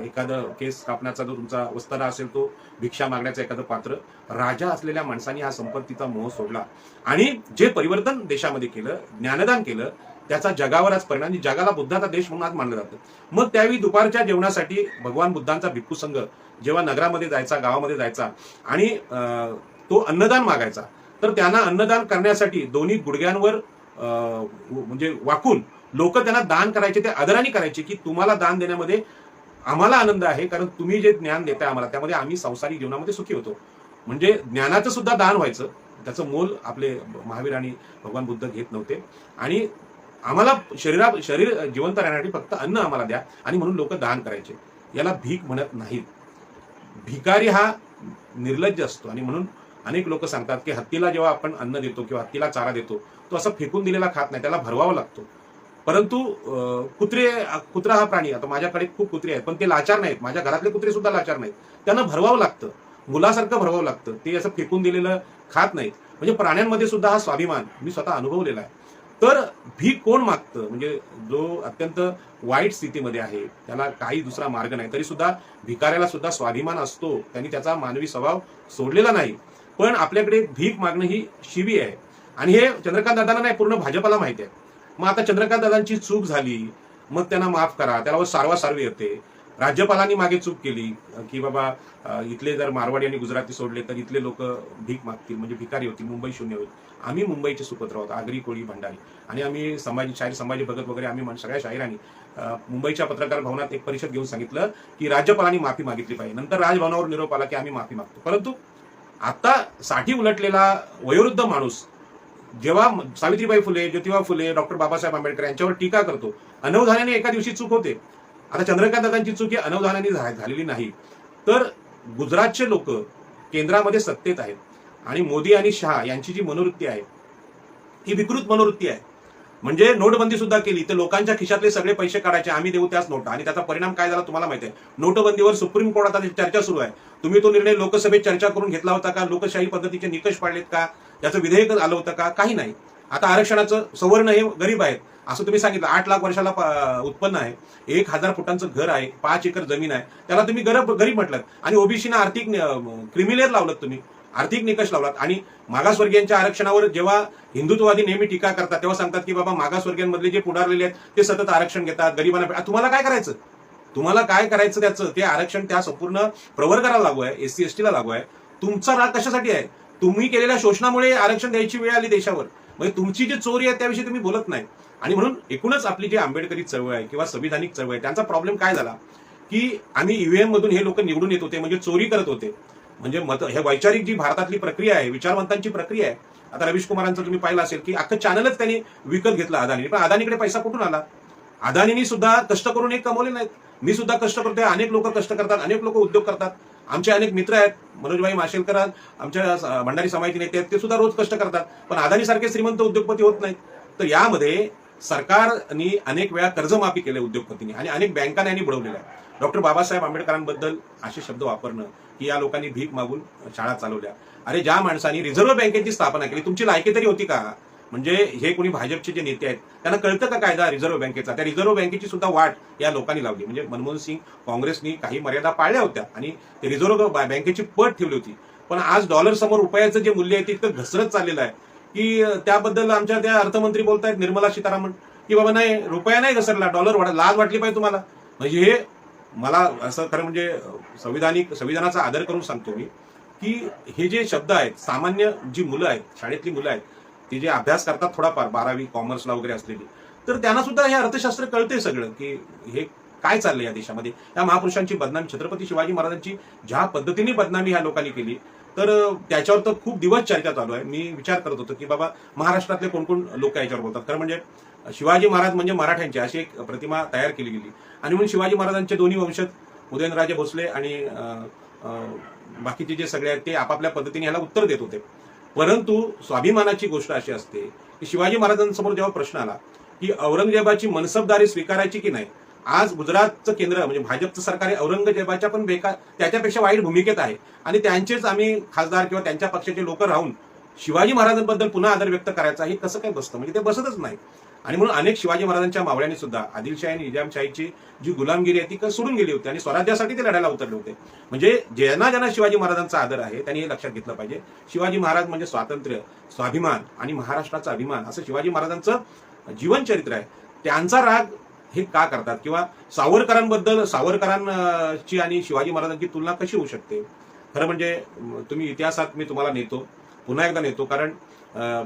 एखादं केस कापण्याचा जो तुमचा वस्तारा असेल तो, भिक्षा मागण्याचं एखादं पात्र. राजा असलेल्या माणसांनी हा संपत्तीचा मोह सोडला आणि जे परिवर्तन देशामध्ये केलं, ज्ञानदान केलं, त्याचा जगावर आज परिणाम. जगाला बुद्धाचा देश म्हणून आज मानलं जातं. मग त्यावेळी दुपारच्या जेवणासाठी भगवान बुद्धांचा भिक्खू संघ जेव्हा नगरामध्ये जायचा, गावामध्ये जायचा आणि तो अन्नदान मागायचा, तर त्यांना अन्नदान करण्यासाठी दोन्ही गुडघ्यांवर म्हणजे वाकून लोक त्यांना दान करायचे, ते आदराने करायचे की तुम्हाला दान देण्यामध्ये आम्हाला आनंद आहे, कारण तुम्ही जे ज्ञान देताय आम्हाला त्यामध्ये आम्ही संसारिक जीवनामध्ये सुखी होतो. म्हणजे ज्ञानाचं सुद्धा दान व्हायचं, त्याचं मोल आपले महावीर आणि भगवान बुद्ध घेत नव्हते. आणि आम्हाला शरीर जिवंत राहण्यासाठी फक्त अन्न आम्हाला द्या आणि म्हणून लोक दान करायचे. याला भीक म्हणत नाहीत. भिकारी हा निर्लज्ज असतो आणि म्हणून अनेक लोक सांगतात की हत्तीला जेव्हा आपण अन्न देतो किंवा हत्तीला चारा देतो तो असं फेकून दिलेला खात नाही, त्याला भरवावं लागतो. परंतु कुत्रा हा प्राणी, आता माझ्याकडे खूप कुत्रे आहेत पण ते लाचार नाहीत, माझ्या घरातले कुत्रे सुद्धा लाचार नाहीत, त्यांना भरवावं लागतं, मुलासारखं भरवावं लागतं, ते असं फेकून दिलेलं खात नाहीत. म्हणजे प्राण्यांमध्ये सुद्धा हा स्वाभिमान मी स्वतः अनुभवलेला आहे. तर भीक कोण मागतं, म्हणजे जो अत्यंत वाईट स्थितीमध्ये आहे, त्याला काही दुसरा मार्ग नाही, तरी सुद्धा भिकाऱ्याला सुद्धा स्वाभिमान असतो, त्यांनी त्याचा मानवी स्वभाव सोडलेला नाही. पण आपल्याकडे भीक मागणं ही शिवी आहे, आणि हे चंद्रकांत दादांना नाही, पूर्ण भाजपाला माहिती आहे. मग आता चंद्रकांत दादांची चूक झाली, मग त्यांना माफ करा, त्याला सारवी येते. राज्यपालांनी मागे चूक केली की बाबा इथले जर मारवाडी आणि गुजराती सोडले तर इथले लोक भीक मागतील, म्हणजे भिकारी होतील, मुंबई शून्य होईल. आम्ही मुंबईचे सुपुत्र आहोत, आगरी, कोळी, भंडारी, आणि आम्ही शाहीर संभाजी भगत वगैरे आम्ही सगळ्या शाहिरांनी मुंबईच्या पत्रकार भवनात एक परिषद घेऊन सांगितलं की राज्यपालांनी माफी मागितली पाहिजे. नंतर राजभवनावर निरोप आला की आम्ही माफी मागतो. परंतु आता साठी उलटलेला वयोवृद्ध माणूस जेव्हा सावित्रीबाई फुले, ज्योतिबा फुले, डॉक्टर बाबासाहेब आंबेडकर यांच्यावर टीका करतो, अनवधानाने एका दिवशी चूक होते. आता चंद्रकांत दादांची चूक ही अनवधानाने झालेली नाही. तर गुजरातचे लोक केंद्रामध्ये सत्तेत आहेत, आणि मोदी आणि शहा यांची जी मनोवृत्ती आहे ही विकृत मनोवृत्ती आहे. म्हणजे नोटबंदी सुद्धा केली तर लोकांच्या खिशातले सगळे पैसे काढायचे, आम्ही देऊ त्याच नोटा, आणि त्याचा परिणाम काय झाला तुम्हाला माहिती आहे. नोटबंदीवर सुप्रीम कोर्टात चर्चा सुरू आहे. तुम्ही तो निर्णय लोकसभेत चर्चा करून घेतला होता का? लोकशाही पद्धतीचे निकष पाळलेत का? याचं विधेयक आलं होतं का? काही नाही. आता आरक्षणाचं सवर्ण हे गरीब आहेत असं तुम्ही सांगितलं. 8 लाख वर्षाला उत्पन्न आहे, 1000 फुटांचं घर आहे, 5 एकर जमीन आहे, त्याला तुम्ही गरीब म्हटलं. आणि ओबीसीना आर्थिक क्रिमिलेअर लावलं, तुम्ही आर्थिक निकष लावलात. आणि मागासवर्गीयांच्या आरक्षणावर जेव्हा हिंदुत्ववादी नेहमी टीका करतात तेव्हा सांगतात की बाबा मागासवर्गीयांमधले जे पुढारलेले आहेत ते सतत आरक्षण घेतात, गरिबांना. तुम्हाला काय करायचं? तुम्हाला काय करायचं? त्याचं ते आरक्षण त्या संपूर्ण प्रवर्गाला लागू आहे, एससी एसटीला लागू आहे. तुमचा राग कशासाठी आहे? तुम्ही केलेल्या शोषणामुळे आरक्षण द्यायची वेळ आली देशावर. म्हणजे तुमची जी चोरी आहे त्याविषयी तुम्ही बोलत नाही. आणि म्हणून एकूणच आपली जी आंबेडकरी चळवळ आहे किंवा संविधानिक चळवळ आहे, त्यांचा प्रॉब्लेम काय झाला की आम्ही ईव्हीएम मधून हे लोक निवडून येत होते, म्हणजे चोरी करत होते. म्हणजे हे वैचारिक जी भारतातली प्रक्रिया आहे, विचारवंतांची प्रक्रिया आहे. आता रवीश कुमारांचं तुम्ही पाहिलं असेल की अख्खं चॅनलच त्यांनी विकत घेतलं अदानी. पण अदानीकडे पैसा कुठून आला? अदानीनी सुद्धा कष्ट करून एक कमवले नाहीत. मी सुद्धा कष्ट करतोय, अनेक लोक कष्ट करतात, अनेक लोक उद्योग करतात. आमचे अनेक मित्र आहेत, मनोजभाई माशेलकर आमच्या भंडारी समाजाचे नेते आहेत, ते सुद्धा रोज कष्ट करतात. पण अदानी सारखे श्रीमंत उद्योगपती होत नाहीत. तर यामध्ये सरकारनी अनेक वेळा कर्जमाफी केली उद्योगपतींनी, आणि अनेक बँकांनी यांनी बुडवलेल्या आहे. डॉक्टर बाबासाहेब आंबेडकरांबद्दल असे शब्द वापरणं की या लोकांनी भीक मागून शाळा चालवल्या. अरे ज्या माणसांनी रिझर्व्ह बँकेची स्थापना केली, तुमची लायकी तरी होती का? म्हणजे हे कोणी भाजपचे जे नेते आहेत त्यांना कळतं का कायदा रिझर्व्ह बँकेचा? त्या रिझर्व्ह बँकेची सुद्धा वाट या लोकांनी लावली. म्हणजे मनमोहन सिंग काँग्रेसनी काही मर्यादा पाळल्या होत्या आणि ते रिझर्व्ह बँकेची पट ठेवली होती. पण आज डॉलर समोर रुपयाचं जे मूल्य आहे ते इतकं घसरत चाललेलं आहे की त्याबद्दल आमच्या त्या अर्थमंत्री बोलतायत, निर्मला सीतारामन, की बाबा नाही, रुपया नाही घसरला, डॉलर लाज वाटली पाहिजे तुम्हाला. म्हणजे हे मला असं खरं म्हणजे संविधानाचा आदर करून सांगतो मी की हे जे शब्द आहेत, सामान्य जी मुलं आहेत, शाळेतली मुलं आहेत, ते जे अभ्यास करतात थोडाफार 12वी कॉमर्सला वगैरे असलेली, तर त्यांना सुद्धा हे अर्थशास्त्र कळते सगळं की हे काय चाललंय या देशामध्ये. या महापुरुषांची बदनामी, छत्रपती शिवाजी महाराजांची ज्या पद्धतीने बदनामी ह्या लोकांनी केली, तर त्याच्यावर तर खूप दिवस चर्चा चालू आहे. मी विचार करत होतो की बाबा महाराष्ट्रातले कोण कोण लोक याच्यावर बोलतात. खरं म्हणजे शिवाजी महाराज म्हणजे मराठ्यांचे अशी एक प्रतिमा तयार केली गेली, आणि म्हणून शिवाजी महाराजांचे दोन्ही वंशज उदयनराजे भोसले आणि बाकीचे जे सगळे आहेत ते आपापल्या पद्धतीने याला उत्तर देत होते. परंतु स्वाभिमानाची गोष्ट अशी असते की शिवाजी महाराजांसमोर जेव्हा प्रश्न आला की औरंगजेबाची मनसबदारी स्वीकारायची की नाही, आज गुजरातचं केंद्र म्हणजे भाजपचं सरकार हे औरंगजेबाच्या पण त्याच्यापेक्षा वाईट भूमिकेत आहे, आणि त्यांचेच आम्ही खासदार किंवा त्यांच्या पक्षाचे लोक राहून शिवाजी महाराजांबद्दल पुन्हा आदर व्यक्त करायचा हे कसं काय बसतं? म्हणजे ते बसतच नाही. आणि म्हणून अनेक शिवाजी महाराजांच्या मावळ्यांनी सुद्धा आदिलशाही आणि निजामशाहीची जी गुलामगिरी आहे ती सोडून गेली होती आणि स्वराज्यासाठी ते लढायला उतरले होते. म्हणजे ज्यांना ज्यांना शिवाजी महाराजांचा आदर आहे त्यांनी हे लक्षात घेतलं पाहिजे. शिवाजी महाराज म्हणजे स्वातंत्र्य, स्वाभिमान आणि महाराष्ट्राचा अभिमान असं शिवाजी महाराजांचं जीवन चरित्र आहे. त्यांचा राग हे का करतात? किंवा सावरकरांची आणि शिवाजी महाराजांची तुलना कशी होऊ शकते? खरं म्हणजे तुम्ही इतिहासात मी तुम्हाला नेतो, पुन्हा एकदा नेतो, कारण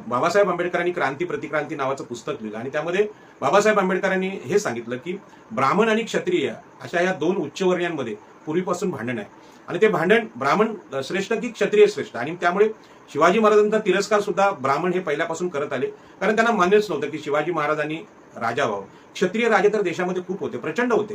बाबासाहेब आंबेडकरांनी क्रांती प्रतिक्रांती नावाचं पुस्तक लिहिलं, आणि त्यामध्ये बाबासाहेब आंबेडकरांनी हे सांगितलं की ब्राह्मण आणि क्षत्रिय अशा या दोन उच्चवर्णीयांमध्ये पूर्वीपासून भांडण आहे, आणि ते भांडण ब्राह्मण श्रेष्ठ की क्षत्रिय श्रेष्ठ. आणि त्यामुळे शिवाजी महाराजांचा तिरस्कार सुद्धा ब्राह्मण हे पहिल्यापासून करत आले, कारण त्यांना मान्यच नव्हतं की शिवाजी महाराजांनी राजा व्हावं. क्षत्रिय राजे तर देशामध्ये खूप होते, प्रचंड होते,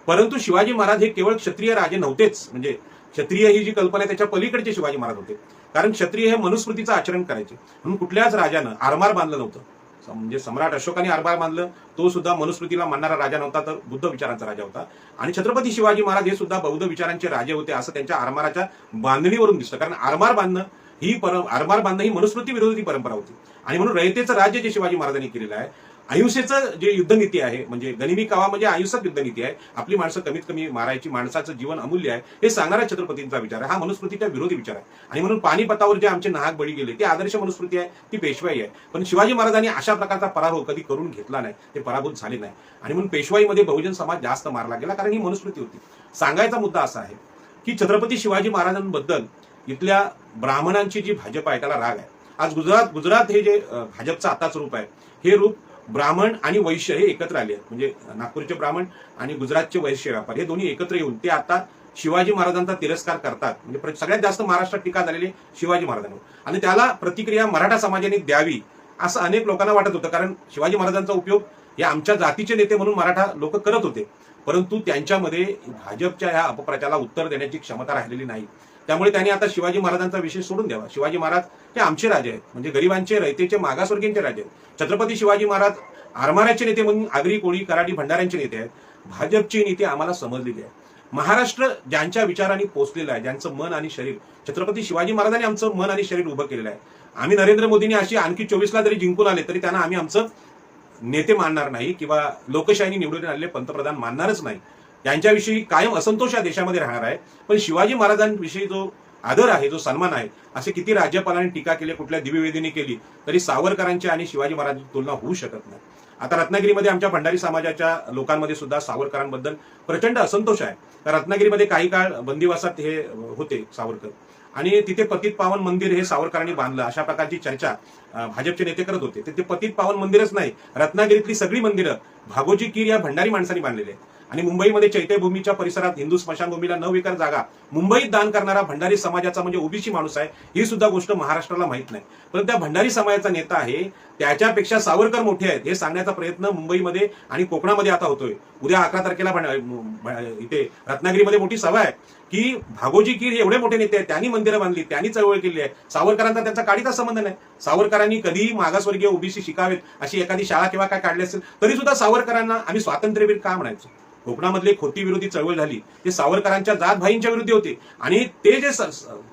परंतु शिवाजी महाराज हे केवळ क्षत्रिय राजे नव्हतेच. म्हणजे क्षत्रिय ही जी कल्पना आहे त्याच्या पलीकडचे शिवाजी महाराज होते, कारण क्षत्रिय हे मनुस्मृतीचं आचरण करायचे. म्हणून कुठल्याच राजानं आरमार बांधलं नव्हतं, म्हणजे सम्राट अशोकाने आरमार बांधलं, तो सुद्धा मनुस्मृतीला मानणारा राजा नव्हता, तर बुद्ध विचारांचा राजा होता. आणि छत्रपती शिवाजी महाराज हे सुद्धा बौद्ध विचारांचे राजे होते, असं त्यांच्या आरमाराच्या बांधणीवरून दिसतं. कारण आरमार बांधणं ही मनुस्मृती विरोधी परंपरा होती. आणि म्हणून रयतेचं राज्य जे शिवाजी महाराजांनी केलेलं आहे, अहिंसेचं जे युद्धनीती आहे, म्हणजे गनिमी कावा म्हणजे अहिंसक युद्धनीती आहे, आपली माणसं कमीत कमी मारायची, माणसाचं जीवन अमूल्य आहे, हे सांगणारा छत्रपतींचा विचार आहे. हा मनुस्मृतीच्या विरोधी विचार आहे. आणि म्हणून पानिपतावर जे आमचे नाहक बळी गेले ते आदर्श मनुस्मृती आहे, ती पेशवाई आहे. पण शिवाजी महाराजांनी अशा प्रकारचा पराभव कधी करून घेतला नाही, ते पराभूत झाले नाही. आणि म्हणून पेशवाईमध्ये बहुजन समाज जास्त मारला गेला, कारण ही मनुस्मृती होती. सांगायचा मुद्दा असा आहे की छत्रपती शिवाजी महाराजांबद्दल इथल्या ब्राह्मणांची जी भाजप आहे त्याला राग आहे. आज गुजरात हे जे भाजपचं आताच रूप आहे, हे रूप ब्राह्मण आणि वैश्य हे एकत्र आले आहेत. म्हणजे नागपूरचे ब्राह्मण आणि गुजरातचे वैश्य व्यापार हे दोन्ही एकत्र येऊन ते आता शिवाजी महाराजांचा तिरस्कार करतात. म्हणजे सगळ्यात जास्त महाराष्ट्रात टीका झालेली शिवाजी महाराजांवर, आणि त्याला प्रतिक्रिया मराठा समाजाने द्यावी असं अनेक लोकांना वाटत होतं. कारण शिवाजी महाराजांचा उपयोग हे आमच्या जातीचे नेते म्हणून मराठा लोक करत होते, परंतु त्यांच्यामध्ये भाजपच्या ह्या अपप्रचाराला उत्तर देण्याची क्षमता राहिलेली नाही. त्यामुळे त्यांनी आता शिवाजी महाराजांचा विषय सोडून द्यावा. शिवाजी महाराज हे आमचे राजे आहेत, म्हणजे गरिबांचे, रयतेचे, मागासवर्गीयांचे राजे आहेत. छत्रपती शिवाजी महाराज आरमाराचे नेते म्हणून आगरी, कोळी, कराडी, भंडाऱ्यांचे नेते आहेत. भाजपची नीती आम्हाला समजलेली आहे. महाराष्ट्र ज्यांच्या विचारांनी पोचलेलं आहे, ज्यांचं मन आणि शरीर, छत्रपती शिवाजी महाराजांनी आमचं मन आणि शरीर उभं केलेलं आहे. आम्ही नरेंद्र मोदींनी अशी आणखी 24ला जरी जिंकून आले तरी त्यांना आम्ही आमचं नेते मानणार नाही, किंवा लोकशाहीने निवडून आलेले पंतप्रधान मानणारच नाही. त्यांच्याविषयी कायम असंतोष या देशामध्ये राहणार आहे. पण शिवाजी महाराजांविषयी जो आदर आहे, जो सन्मान आहे, असे किती राज्यपालांनी टीका केली, कुठल्या दिव्यवेदीने केली, तरी सावरकरांची आणि शिवाजी महाराजांची तुलना होऊ शकत नाही. आता रत्नागिरीमध्ये आमच्या भंडारी समाजाच्या लोकांमध्ये सुद्धा सावरकरांबद्दल प्रचंड असंतोष आहे. तर रत्नागिरीमध्ये काही काळ बंदिवासात हे होते सावरकर, आणि तिथे पतित पावन मंदिर हे सावरकरांनी बांधलं, अशा प्रकारची चर्चा भाजपचे नेते करत होते. ते पतित पावन मंदिरच नाही, रत्नागिरीतली सगळी मंदिरं भागोजी कीर या भंडारी माणसांनी बांधलेली आहेत. आणि मुंबईमध्ये चैत्यभूमीच्या परिसरात हिंदू स्मशानभूमीला 9 एकर जागा मुंबईत दान करणारा भंडारी समाजाचा म्हणजे ओबीसी माणूस आहे, ही सुद्धा गोष्ट महाराष्ट्राला माहित नाही. पण त्या भंडारी समाजाचा नेता आहे, त्याच्यापेक्षा सावरकर मोठे आहेत हे सांगण्याचा प्रयत्न मुंबईमध्ये आणि कोकणामध्ये आता होतोय. उद्या 11 तारखेला इथे रत्नागिरीमध्ये मोठी सभा आहे की भागोजी कीर हे एवढे मोठे नेते आहेत, त्यांनी मंदिरं बांधली, त्यांनी चळवळ केली आहे. सावरकरांचा त्यांचा काडीचा संबंध नाही. सावरकरांनी कधीही मागासवर्गीय ओबीसी शिकावेत अशी एखादी शाळा किंवा काय काढली असेल तरी सुद्धा सावरकरांना आम्ही स्वातंत्र्यवीर का म्हणायचो. कोकणामधली खोती विरोधी चळवळ झाली ते सावरकरांच्या जात भाईंच्या विरुद्ध होते. आणि ते जे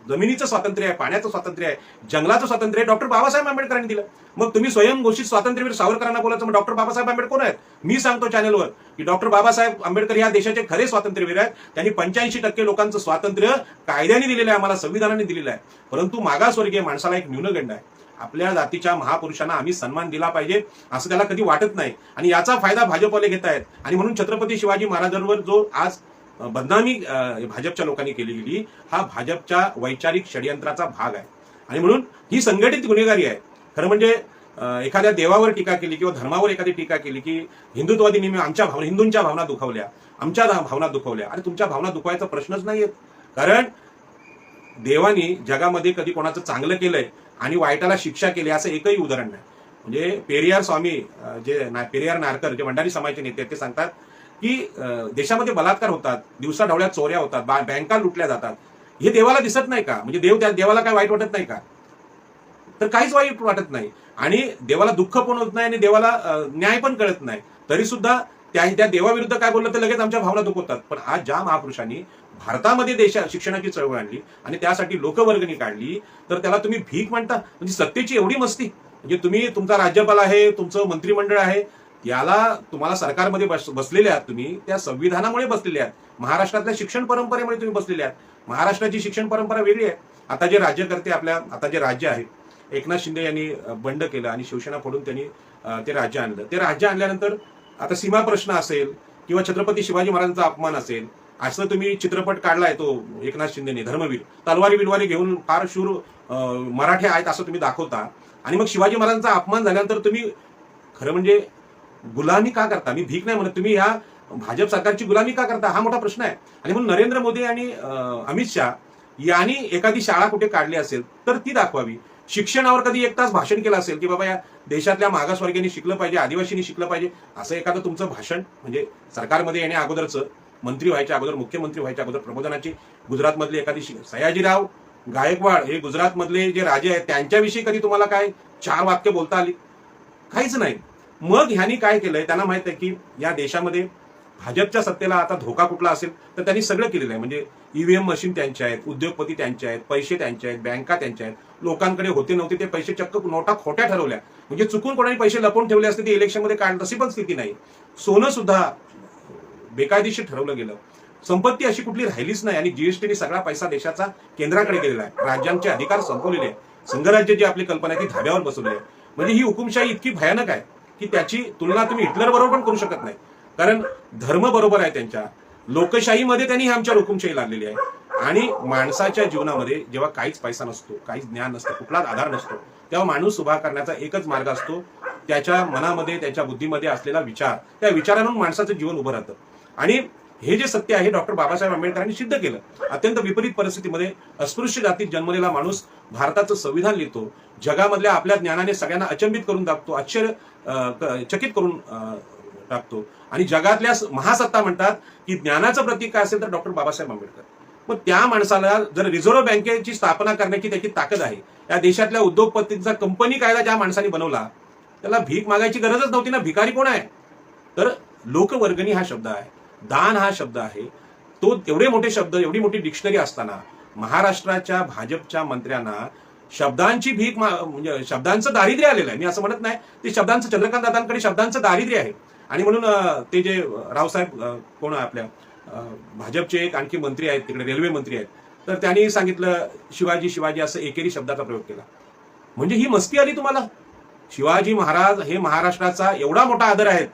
जमिनीचं स्वातंत्र्य आहे, पाण्याचं स्वातंत्र्य आहे, जंगलाचं स्वातंत्र्य आहे, डॉक्टर बाबासाहेब आंबेडकरांनी दिलं. मग तुम्ही स्वयंघोषित स्वातंत्र्यवीर सावरकरांना बोलायचं, मग डॉक्टर बाबासाहेब आंबेडकर कोण आहेत? मी सांगतो चॅनलवर की डॉक्टर बाबासाहेब आंबेडकर या देशाचे खरे स्वातंत्र्यवीर आहेत. त्यांनी 85% लोकांचं स्वातंत्र्य कायद्याने दिलेलं आहे, आम्हाला संविधानाने दिलेलं आहे. परंतु मागासवर्गीय माणसाला एक न्यूनगंड आहे. आपल्या जातीच्या महापुरुषांना आम्ही सन्मान दिला पाहिजे असं त्याला कधी वाटत नाही, आणि याचा फायदा भाजपवाले घेत आहेत. आणि म्हणून छत्रपती शिवाजी महाराजांवर जो आज बदनामी भाजपच्या लोकांनी केली गेली, हा भाजपच्या वैचारिक षडयंत्राचा भाग आहे. आणि म्हणून ही संघटित गुन्हेगारी आहे. खरं म्हणजे एखाद्या देवावर टीका केली किंवा धर्मावर एखादी टीका केली की हिंदुत्ववादींनी हिंदूंच्या भावना दुखावल्या, आमच्या भावना दुखावल्या. आणि तुमच्या भावना दुखवायचा प्रश्नच नाहीयेत, कारण देवानी जगामध्ये कधी कोणाचं चांगलं केलंय आणि वाईटाला शिक्षा केली असं एकही उदाहरण नाही. म्हणजे पेरियार स्वामी, पेरियार नारकर, जे भंडारी समाजाचे नेते आहेत, ते सांगतात की देशामध्ये बलात्कार होतात, दिवसा ढवळ्यात चोऱ्या होतात, बँका लुटल्या जातात, हे देवाला दिसत नाही का? म्हणजे त्या देवाला काय वाईट वाटत नाही का? तर काहीच वाईट वाटत नाही. आणि देवाला दुःख पण होत नाही आणि देवाला न्याय पण कळत नाही, तरी सुद्धा त्या देवाविरुद्ध काय बोललं तर लगेच आमच्या भावना दुखवतात. पण आज ज्या महापुरुषांनी भारतामध्ये शिक्षणाची चळवळ आणली आणि त्यासाठी लोकवर्गणी काढली, तर त्याला तुम्ही भीक म्हणता? म्हणजे सत्तेची एवढी मस्ती. म्हणजे तुम्ही, तुमचा राज्यपाल आहे, तुमचं मंत्रिमंडळ आहे, याला तुम्हाला सरकारमध्ये बसलेले आहात, तुम्ही त्या संविधानामुळे बसलेले आहात, महाराष्ट्रातल्या शिक्षण परंपरेमुळे तुम्ही बसलेले आहात. महाराष्ट्राची शिक्षण परंपरा वेगळी आहे. आता जे राज्यकर्ते आता जे राज्य आहे, एकनाथ शिंदे यांनी बंड केलं आणि शिवसेना फोडून त्यांनी ते राज्य आणलं. ते राज्य आणल्यानंतर आता सीमा प्रश्न असेल किंवा छत्रपती शिवाजी महाराजांचा अपमान असेल, असं तुम्ही चित्रपट काढलाय तो एकनाथ शिंदेने, धर्मवीर, तलवारी बिलवारी घेऊन फार शूर मराठे आहेत असं तुम्ही दाखवता. आणि मग शिवाजी महाराजांचा अपमान झाल्यानंतर तुम्ही खरं म्हणजे गुलामी का करता? मी भीक नाही म्हणत, तुम्ही ह्या भाजप सरकारची गुलामी का करता? हा मोठा प्रश्न आहे. आणि म्हणून नरेंद्र मोदी आणि अमित शाह यांनी एखादी शाळा कुठे काढली असेल तर ती दाखवावी. शिक्षणावर कधी 1 तास भाषण केलं असेल की बाबा या देशातल्या मागासवर्गीयांनी शिकलं पाहिजे, आदिवासींनी शिकलं पाहिजे, असं एखादं तुमचं भाषण, म्हणजे सरकारमध्ये येण्या अगोदरचं, मंत्री व्हायच्या अगोदर, मुख्यमंत्री व्हायच्या अगोदर प्रबोधनाची सयाजीराव गायकवाड हे गुजरातमधले जे राजे आहेत त्यांच्याविषयी कधी तुम्हाला काय 4 वाक्य बोलता आली? काहीच नाही. मग ह्यांनी काय केलंय, त्यांना माहित आहे की या देशामध्ये भाजपच्या सत्तेला आता धोका कुठला असेल तर त्यांनी सगळं केलेलं आहे. म्हणजे ईव्हीएम मशीन त्यांच्या आहेत, उद्योगपती त्यांचे आहेत, पैसे त्यांचे आहेत, बँका त्यांच्या आहेत, लोकांकडे होते नव्हते ते पैसे चक्क नोटा खोट्या ठरवल्या. म्हणजे चुकून कोणाने पैसे लपवून ठेवले असते ते इलेक्शनमध्ये काढ, तशी पण स्थिती नाही. सोनं सुद्धा बेकायदेशीर ठरवलं गेलं. संपत्ती अशी कुठली राहिलीच नाही आणि जीएसटीने सगळा पैसा देशाचा केंद्राकडे गेलेला आहे. राज्यांचे अधिकार संपवलेले आहे. संघराज्य जी आपली कल्पना आहे ती धाब्यावर बसवली आहे. म्हणजे ही हुकुमशाही इतकी भयानक आहे की त्याची तुलना तुम्ही हिटलर बरोबर पण करू शकत नाही. कारण धर्म बरोबर आहे त्यांच्या, लोकशाहीमध्ये त्यांनी आमच्या हुकुमशाही लागलेली आहे. आणि माणसाच्या जीवनामध्ये जेव्हा काहीच पैसा नसतो, काहीच ज्ञान नसतं, कुठलाच आधार नसतो, तेव्हा माणूस उभा करण्याचा एकच मार्ग असतो, त्याच्या मनामध्ये त्याच्या बुद्धीमध्ये असलेला विचार, त्या विचारांवरून माणसाचं जीवन उभं राहतं. आणि हे जे सत्य आहे डॉक्टर बाबासाहेब आंबेडकरांनी सिद्ध केलं. अत्यंत विपरीत परिस्थितीमध्ये अस्पृश्य जातीत जन्मलेला माणूस भारताचं संविधान लिहितो, जगामधल्या आपल्या ज्ञानाने सगळ्यांना अचंबित करून टाकतो, चकित करून टाकतो. आणि जगातल्या महासत्ता म्हणतात की ज्ञानाचं प्रतीक काय असेल तर डॉक्टर बाबासाहेब आंबेडकर. मग त्या माणसाला जर रिझर्व्ह बँकेची स्थापना करण्याची त्याची ताकद आहे, या देशातल्या उद्योगपतींचा कंपनी कायदा ज्या माणसाने बनवला, त्याला भीक मागायची गरजच नव्हती ना. भिकारी कोण आहे? तर लोकवर्गणी हा शब्द आहे, दान हा शब्द आहे. तो एवढे मोठे शब्द, एवढी मोठी डिक्शनरी असताना महाराष्ट्राच्या भाजपच्या मंत्र्यांना शब्दांची भीक म्हणजे शब्दांचं दारिद्र्य आलेलं आहे. मी असं म्हणत नाही, ते शब्दांचं, चंद्रकांत दादांकडे शब्दांचं दारिद्र्य आहे. आणि म्हणून ते जे रावसाहेब कोण आपल्या भाजपचे एक आणखी मंत्री आहेत, तिकडे रेल्वे मंत्री आहेत, तर त्यांनी सांगितलं शिवाजी शिवाजी असं एकेरी शब्दाचा प्रयोग केला. म्हणजे ही मस्ती आली तुम्हाला? शिवाजी महाराज हे महाराष्ट्राचा एवढा मोठा आदर आहे.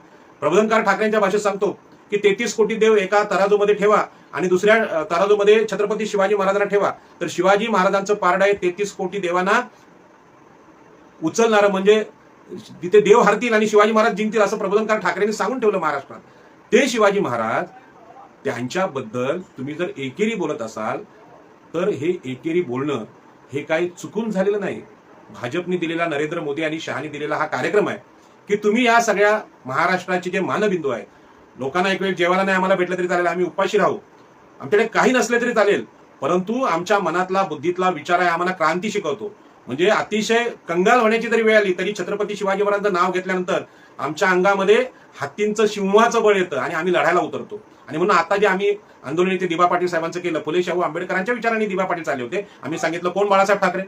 प्रबोधनकार ठाकरेंच्या भाषेत सांगतो की 33 कोटी देव एका तराजूमध्ये ठेवा आणि दुसऱ्या तराजूमध्ये छत्रपती शिवाजी महाराजांना ठेवा, तर शिवाजी महाराजांचं पारड आहे 33 कोटी देवांना उचलणारं, म्हणजे तिथे देव हरतील आणि शिवाजी महाराज जिंकतील असं प्रबोधनकार ठाकरेंनी सांगून ठेवलं महाराष्ट्रात. ते शिवाजी महाराज, त्यांच्याबद्दल तुम्ही जर एकेरी बोलत असाल तर हे एकेरी बोलणं हे काही चुकून झालेलं नाही. भाजपने दिलेला, नरेंद्र मोदी आणि शहानी दिलेला हा कार्यक्रम आहे की तुम्ही या सगळ्या महाराष्ट्राचे जे मानबिंदू आहेत, लोकांना एक वेळ जेवायला नाही आम्हाला भेटलं तरी चालेल, आम्ही उपाशी राहू, आमच्याकडे काही नसले तरी चालेल, परंतु आमच्या मनातला, बुद्धीतला विचार आहे, आम्हाला क्रांती शिकवतो. म्हणजे अतिशय कंगाल होण्याची जरी वेळ आली तरी छत्रपती शिवाजी महाराजांचं नाव घेतल्यानंतर आमच्या अंगामध्ये हत्तींचं, सिंहाचं बळ येतं आणि आम्ही लढायला उतरतो. आणि म्हणून आता जे आम्ही आंदोलन इथे दिबा पाटील साहेबांचं केलं, फुले शाहू आंबेडकरांच्या विचारांनी दिबा पाटील चालले होते. आम्ही सांगितलं कोण? बाळासाहेब ठाकरे.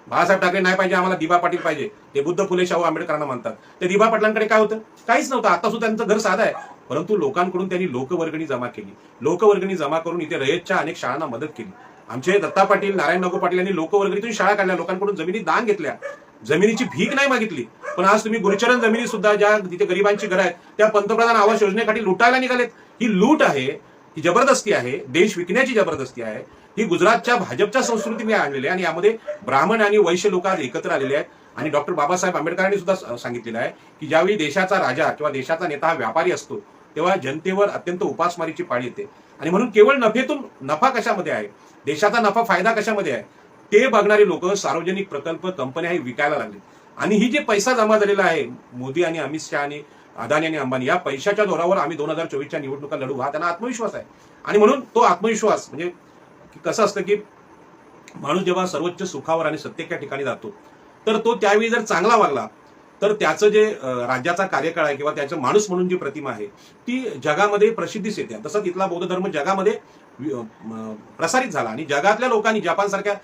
बाळासाहेब ठाकरे नाही पाहिजे, आम्हाला दिबा पाटील पाहिजे. ते बुद्ध फुले शाहू आंबेडकरांना म्हणतात. ते दिबा पाटलांकडे काय होतं? काहीच नव्हतं. आता सुद्धा त्यांचं घर साधं आहे, परंतु लोकांकडून त्यांनी लोकवर्गणी जमा केली. लोकवर्गणी जमा करून इथे रयतच्या अनेक शाळांना मदत केली. आमचे दत्ता पाटील, नारायण नागू पाटील यांनी लोकवर्गणीतून शाळा काढल्या, लोकांकडून जमिनी दान घेतल्या, जमिनीची भीक नाही मागितली. पण आज तुम्ही गुरुचरण जमिनी सुद्धा, ज्या तिथे गरिबांची घरं आहेत, त्या पंतप्रधान आवास योजनेखाली लुटायला निघालेत. ही लूट आहे, ही जबरदस्ती आहे, देश विकण्याची जबरदस्ती आहे. ही गुजरातच्या भाजपच्या संस्कृतीने आणलेली आहे आणि यामध्ये ब्राह्मण आणि वैश्य लोक आज एकत्र आलेले आहेत. आणि डॉक्टर बाबासाहेब आंबेडकरांनी सुद्धा सांगितलेलं आहे की ज्यावेळी देशाचा राजा किंवा देशाचा नेता हा व्यापारी असतो, तेव्हा जनतेवर अत्यंत उपासमारीची पाळी येते. आणि म्हणून केवळ नफेतून, नफा कशामध्ये आहे, देशाचा नफा, फायदा कशामध्ये आहे, ते बघणारे लोक सार्वजनिक प्रकल्प, कंपन्या हे विकायला लागले. आणि ही जे पैसा जमा झालेला आहे, मोदी आणि अमित शहा आणि अदानी आणि अंबानी, या पैशाच्या जोरावर आम्ही 2024च्या निवडणुका लढू, हा त्यांना आत्मविश्वास आहे. आणि म्हणून तो आत्मविश्वास, म्हणजे कसं असतं की माणूस जेव्हा सर्वोच्च सुखावर आणि सत्तेच्या ठिकाणी जातो, तर तो त्यावेळी जर चांगला वागला तर त्याचं जे राज्याचा कार्यकाळ आहे किंवा त्याचं माणूस म्हणून जी प्रतिमा आहे ती जगामध्ये प्रसिद्धीस येते. तसं तिथला बौद्ध धर्म जगामध्ये प्रसारित झाला आणि जगातल्या लोकांनी, जपान सारख्या,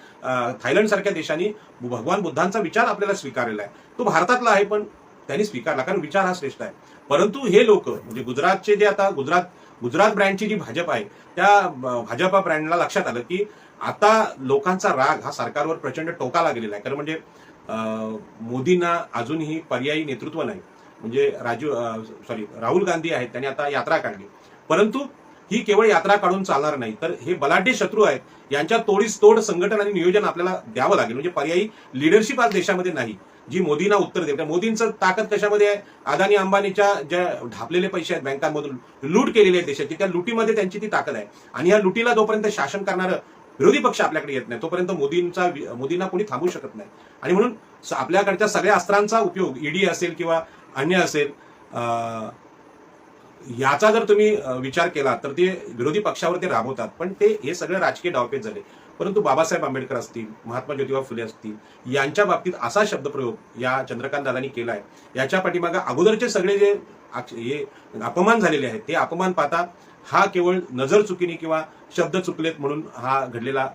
थायलंड सारख्या देशांनी भगवान बुद्धांचा विचार आपल्याला स्वीकारलेला आहे. तो भारतातला आहे पण त्यांनी स्वीकारला, कारण विचार हा श्रेष्ठ आहे. परंतु हे लोक, म्हणजे गुजरातचे जे आता गुजरात ब्रँडची जी भाजप आहे, त्या भाजपा ब्रँडला लक्षात आलं की आता लोकांचा राग हा सरकारवर प्रचंड टोकाला गेलेला आहे. कारण म्हणजे मोदींना अजूनही पर्यायी नेतृत्व नाही. म्हणजे राहुल गांधी आहेत, त्यांनी आता यात्रा काढली, परंतु ही केवळ यात्रा काढून चालणार नाही, तर हे बलाढ्य शत्रू आहेत, यांच्या तोडीस तोड संघटन आणि नियोजन आपल्याला द्यावं लागेल. म्हणजे पर्यायी लिडरशिप आज देशामध्ये नाही जी मोदींना उत्तर देते. मोदींचं ताकद कशामध्ये आहे? अदानी अंबानीच्या ज्या ढापलेले पैसे आहेत बँकांमधून, लूट केलेली आहे देशाची, त्या लुटीमध्ये त्यांची ती ताकद आहे. आणि या लुटीला जोपर्यंत शासन करणारं विरोधी पक्ष आपल्याकडे येत नाही, तोपर्यंत मोदींना कोणी थांबवू शकत नाही. आणि म्हणून आपल्याकडच्या सगळ्या अस्त्रांचा उपयोग, ईडी असेल किंवा अन्य असेल, याचा जर तुम्ही विचार केला तर ते विरोधी पक्षावर ते राबवतात. पण ते हे सगळे राजकीय डावपेच झाले. परंतु बाबासाहेब आंबेडकर असतील, महात्मा ज्योतिबा फुले असतील, यांच्या बाबतीत असा शब्दप्रयोग या चंद्रकांत दादांनी केलाय, याच्या पाठीमागे अगोदरचे सगळे जे हे अपमान झालेले आहेत ते अपमान पाहता हा केवळ नजर चुकीने किंवा शब्द चुकलेत म्हणून हा घडलेला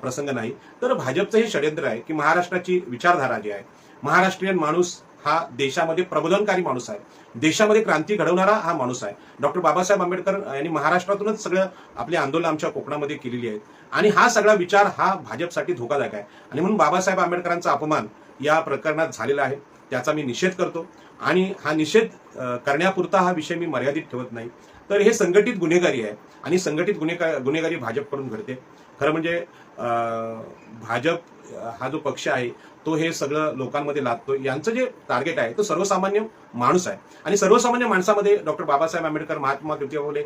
प्रसंग नाही, तर भाजपचं हे षड्यंत्र आहे की महाराष्ट्राची विचारधारा जी आहे, महाराष्ट्रीयन माणूस हा देशामध्ये प्रबोधनकारी माणूस आहे, देशामध्ये क्रांती घडवणारा हा माणूस आहे. डॉक्टर बाबासाहेब आंबेडकर यांनी महाराष्ट्रातूनच सगळं आपली आंदोलन आमच्या कोकणामध्ये केलेली आहेत आणि हा सगळा विचार हा भाजपसाठी धोकादायक आहे आणि म्हणून बाबासाहेब आंबेडकरांचा अपमान या प्रकरणात झालेला आहे, त्याचा मी निषेध करतो आणि हा निषेध करण्यापुरता हा विषय मी मर्यादित ठेवत नाही. तर हे संघटित गुन्हेगारी आहे आणि संघटित गुन्हेगारी भाजपकडून घडते. खरं म्हणजे भाजप हा जो पक्ष आहे तो हे सगळं लोकांमध्ये लादतो. यांचं जे टार्गेट आहे तो सर्वसामान्य माणूस आहे आणि सर्वसामान्य माणसामध्ये डॉक्टर बाबासाहेब आंबेडकर, महात्मा ज्योतिबा फुले,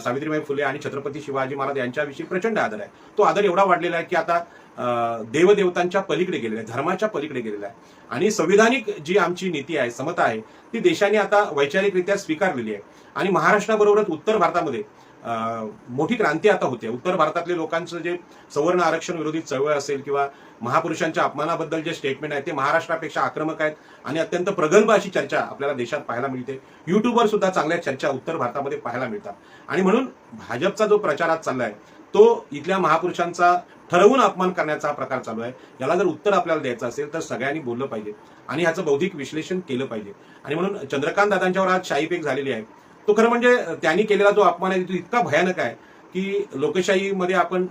सावित्रीबाई फुले आणि छत्रपती शिवाजी महाराज यांच्याविषयी प्रचंड आदर आहे. तो आदर एवढा वाढलेला आहे की आता देवदेवतांच्या पलीकडे गेलेला आहे, धर्माच्या पलीकडे गेलेला आहे आणि संविधानिक जी आमची नीती आहे, समता आहे, ती देशाने आता वैचारिकरित्या स्वीकारलेली आहे आणि महाराष्ट्राबरोबरच उत्तर भारतामध्ये मोठी क्रांती आता होते. उत्तर भारतातले लोकांचं जे सवर्ण आरक्षण विरोधी चळवळ असेल किंवा महापुरुषांच्या अपमानाबद्दल जे स्टेटमेंट आहे ते महाराष्ट्रापेक्षा आक्रमक आहेत आणि अत्यंत प्रगल्भ अशी चर्चा आपल्याला देशात पाहायला मिळते. युट्यूबवर सुद्धा चांगल्या चर्चा उत्तर भारतामध्ये पाहायला मिळतात आणि म्हणून भाजपचा जो प्रचारात चाललाय तो इथल्या महापुरुषांचा ठरवून अपमान करण्याचा हा प्रकार चालू आहे. याला जर उत्तर आपल्याला द्यायचं असेल तर सगळ्यांनी बोललं पाहिजे आणि ह्याचं बौद्धिक विश्लेषण केलं पाहिजे आणि म्हणून चंद्रकांत दादांच्यावर आज शाईपेक झालेली आहे. तो खरं म्हणजे त्यांनी केलेला जो अपमान आहे तो इतका भयानक आहे की लोकशाहीमध्ये आपण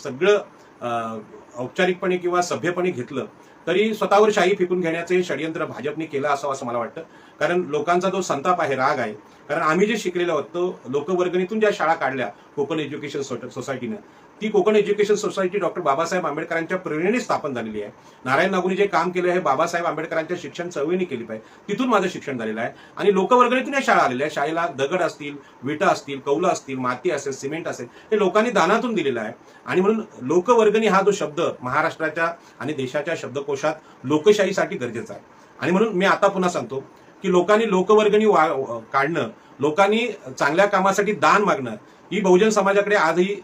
सगळं औपचारिकपणे किंवा सभ्यपणे घेतलं तरी स्वतःवर शाही फेकून घेण्याचे षड्यंत्र भाजपने केलं असावं असं मला वाटतं. कारण लोकांचा जो संताप आहे, राग आहे, कारण आम्ही जे शिकलेलो आहोत तो लोकवर्गणीतून ज्या शाळा काढल्या कोकण एज्युकेशन सोसायटीनं, ती Konkan education society doctor Babasaheb आंबेडकरांच्या प्रेरणेने स्थापन झालेली आहे. नारायण नागुनी जे काम केलं आहे बाबासाहेब आंबेडकरांच्या शिक्षण चळवळीने केली पाहिजे, तिथून माझं शिक्षण झालेलं आहे आणि लोकवर्गणीतून या शाळा आलेल्या आहे. शाळेला दगड असतील, विटा असतील, कौलं असतील, माती असेल, सिमेंट असेल, हे लोकांनी दानातून दिलेलं आहे आणि म्हणून लोकवर्गणी हा जो शब्द महाराष्ट्राच्या आणि देशाच्या शब्दकोशात लोकशाहीसाठी गरजेचा आहे आणि म्हणून मी आता पुन्हा सांगतो की लोकांनी लोकवर्गणी काढणं, लोकांनी चांगल्या कामासाठी दान मागणं ही बहुजन समाजाकडे आजही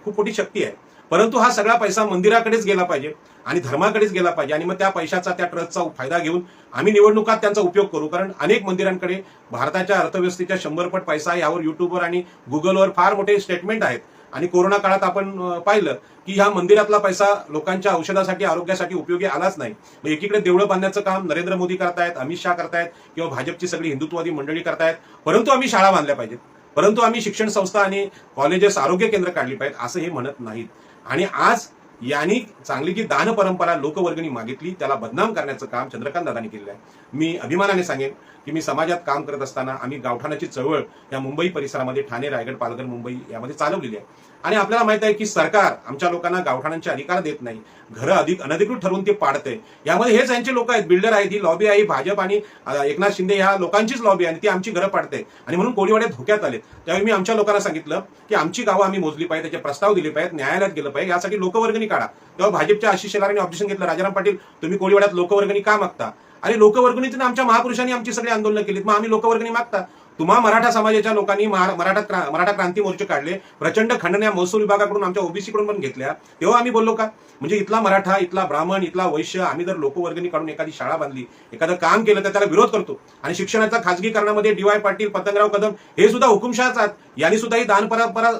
खूप मोठी शक्ती आहे. परंतु हा सगळा पैसा मंदिराकडेच गेला पाहिजे आणि धर्माकडेच गेला पाहिजे आणि मग त्या पैशाचा, त्या ट्रस्टचा फायदा घेऊन आम्ही निवडणुकात त्यांचा उपयोग करू. कारण अनेक मंदिरांकडे भारताच्या अर्थव्यवस्थेच्या 100 पट पैसा यावर युट्यूबवर आणि गुगलवर फार मोठे स्टेटमेंट आहेत आणि कोरोना काळात आपण पाहिलं की ह्या मंदिरातला पैसा लोकांच्या औषधासाठी, आरोग्यासाठी उपयोगी आलाच नाही. एकीकडे देवळं बांधण्याचं काम नरेंद्र मोदी करतायत, अमित शहा करतायत किंवा भाजपची सगळी हिंदुत्ववादी मंडळी करतायत, परंतु आम्ही शाळा बांधल्या पाहिजेत, परंतु आम्ही शिक्षण संस्था आणि कॉलेजेस, आरोग्य केंद्र काढली पाहिजेत असं हे म्हणत नाहीत. आणि आज यांनी चांगली जी दान परंपरा लोकवर्गणी मागितली त्याला बदनाम करण्याचं काम चंद्रकांत दादांनी केलेलं आहे. मी अभिमानाने सांगेन की मी समाजात काम करत असताना आम्ही गावठाणाची चळवळ या मुंबई परिसरामध्ये ठाणे, रायगड, पालघर, मुंबई यामध्ये चालवलेली आहे आणि आपल्याला माहित आहे की सरकार आमच्या लोकांना गावठाणांचे अधिकार देत नाही, घरं अधिक अनधिकृत ठरवून ते पाडते. यामध्ये हेच यांचे लोक आहेत, बिल्डर आहेत, ही लॉबी आहे, भाजप आणि एकनाथ शिंदे ह्या लोकांचीच लॉबी आहे आणि ती आमची घरं पाडते आणि म्हणून कोळीवाड्या धोक्यात आले. त्यावेळी मी आमच्या लोकांना सांगितलं की आमची गावं आम्ही मोजली पाहिजे, त्याचे प्रस्ताव दिले पाहिजेत, न्यायालयात गेलं पाहिजे, यासाठी लोकवर्गणी काढा. तेव्हा भाजपच्या आशिष शेलारांनी ऑब्जेक्शन घेतलं, राजाराम पाटील तुम्ही कोळीवाड्यात लोकवर्गणी का मागता? अरे लोकवर्गणीतून आमच्या महापुरुषांनी आमची सगळी आंदोलनं केलीत, मग आम्ही लोकवर्गणी मागता? तुम्हा मराठा समाजाच्या लोकांनी मराठा क्रांती मोर्चे काढले, प्रचंड खंडण्या महसूल विभागाकडून आमच्या ओबीसीकडून पण घेतल्या, तेव्हा आम्ही बोललो का? म्हणजे इथला मराठा, इथला ब्राह्मण, इथला वैश्य आम्ही जर लोकवर्गणी काढून एखादी शाळा बांधली, एखादं काम केलं तर त्याला विरोध करतो. आणि शिक्षणाचा खाजगीकरणामध्ये डी वाय पाटील, पतंगराव कदम हे सुद्धा हुकुमशहाच आहेत, यांनी सुद्धा ही दान परंपरा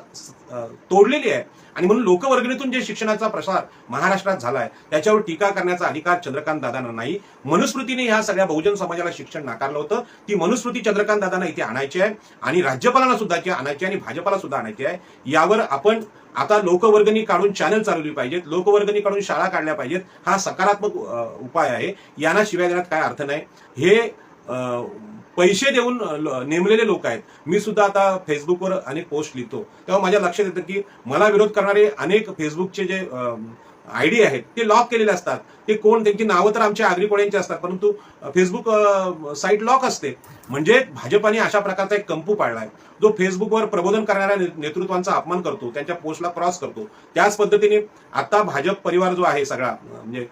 तोडलेली आहे आणि म्हणून लोकवर्गणीतून जे शिक्षणाचा प्रसार महाराष्ट्रात झालाय त्याच्यावर टीका करण्याचा अधिकार चंद्रकांत दादांना नाही. मनुस्मृतीने ह्या सगळ्या बहुजन समाजाला शिक्षण नाकारलं होतं, ती मनुस्मृती चंद्रकांत दादांना इथे आणायची आहे आणि राज्यपालांना सुद्धा आणायची आणि भाजपाला सुद्धा आणायची आहे. यावर आपण आता लोकवर्गणी काढून चॅनल चालवली पाहिजेत, लोकवर्गणी काढून शाळा काढल्या पाहिजेत, हा सकारात्मक उपाय आहे. यांना शिवाय देण्यात काय अर्थ नाही. हे पैसे देऊन नेमलेले लोक आहेत. मी सुद्धा आता फेसबुकवर अनेक पोस्ट लिहितो तेव्हा माझ्या लक्षात येतं की मला विरोध करणारे अनेक फेसबुकचे जे आयडी आहेत ते लॉक केलेले असतात. ते कोण, त्यांची नावं तर आमच्या आगरी कोळ्यांची असतात, परंतु फेसबुक साईट लॉक असते. म्हणजे भाजपाने अशा प्रकारचा एक कंपू पाळलाय जो फेसबुकवर प्रबोधन करणाऱ्या नेतृत्वांचा अपमान करतो, त्यांच्या पोस्टला क्रॉस करतो. त्याच पद्धतीने आता भाजप परिवार जो आहे सगळा, म्हणजे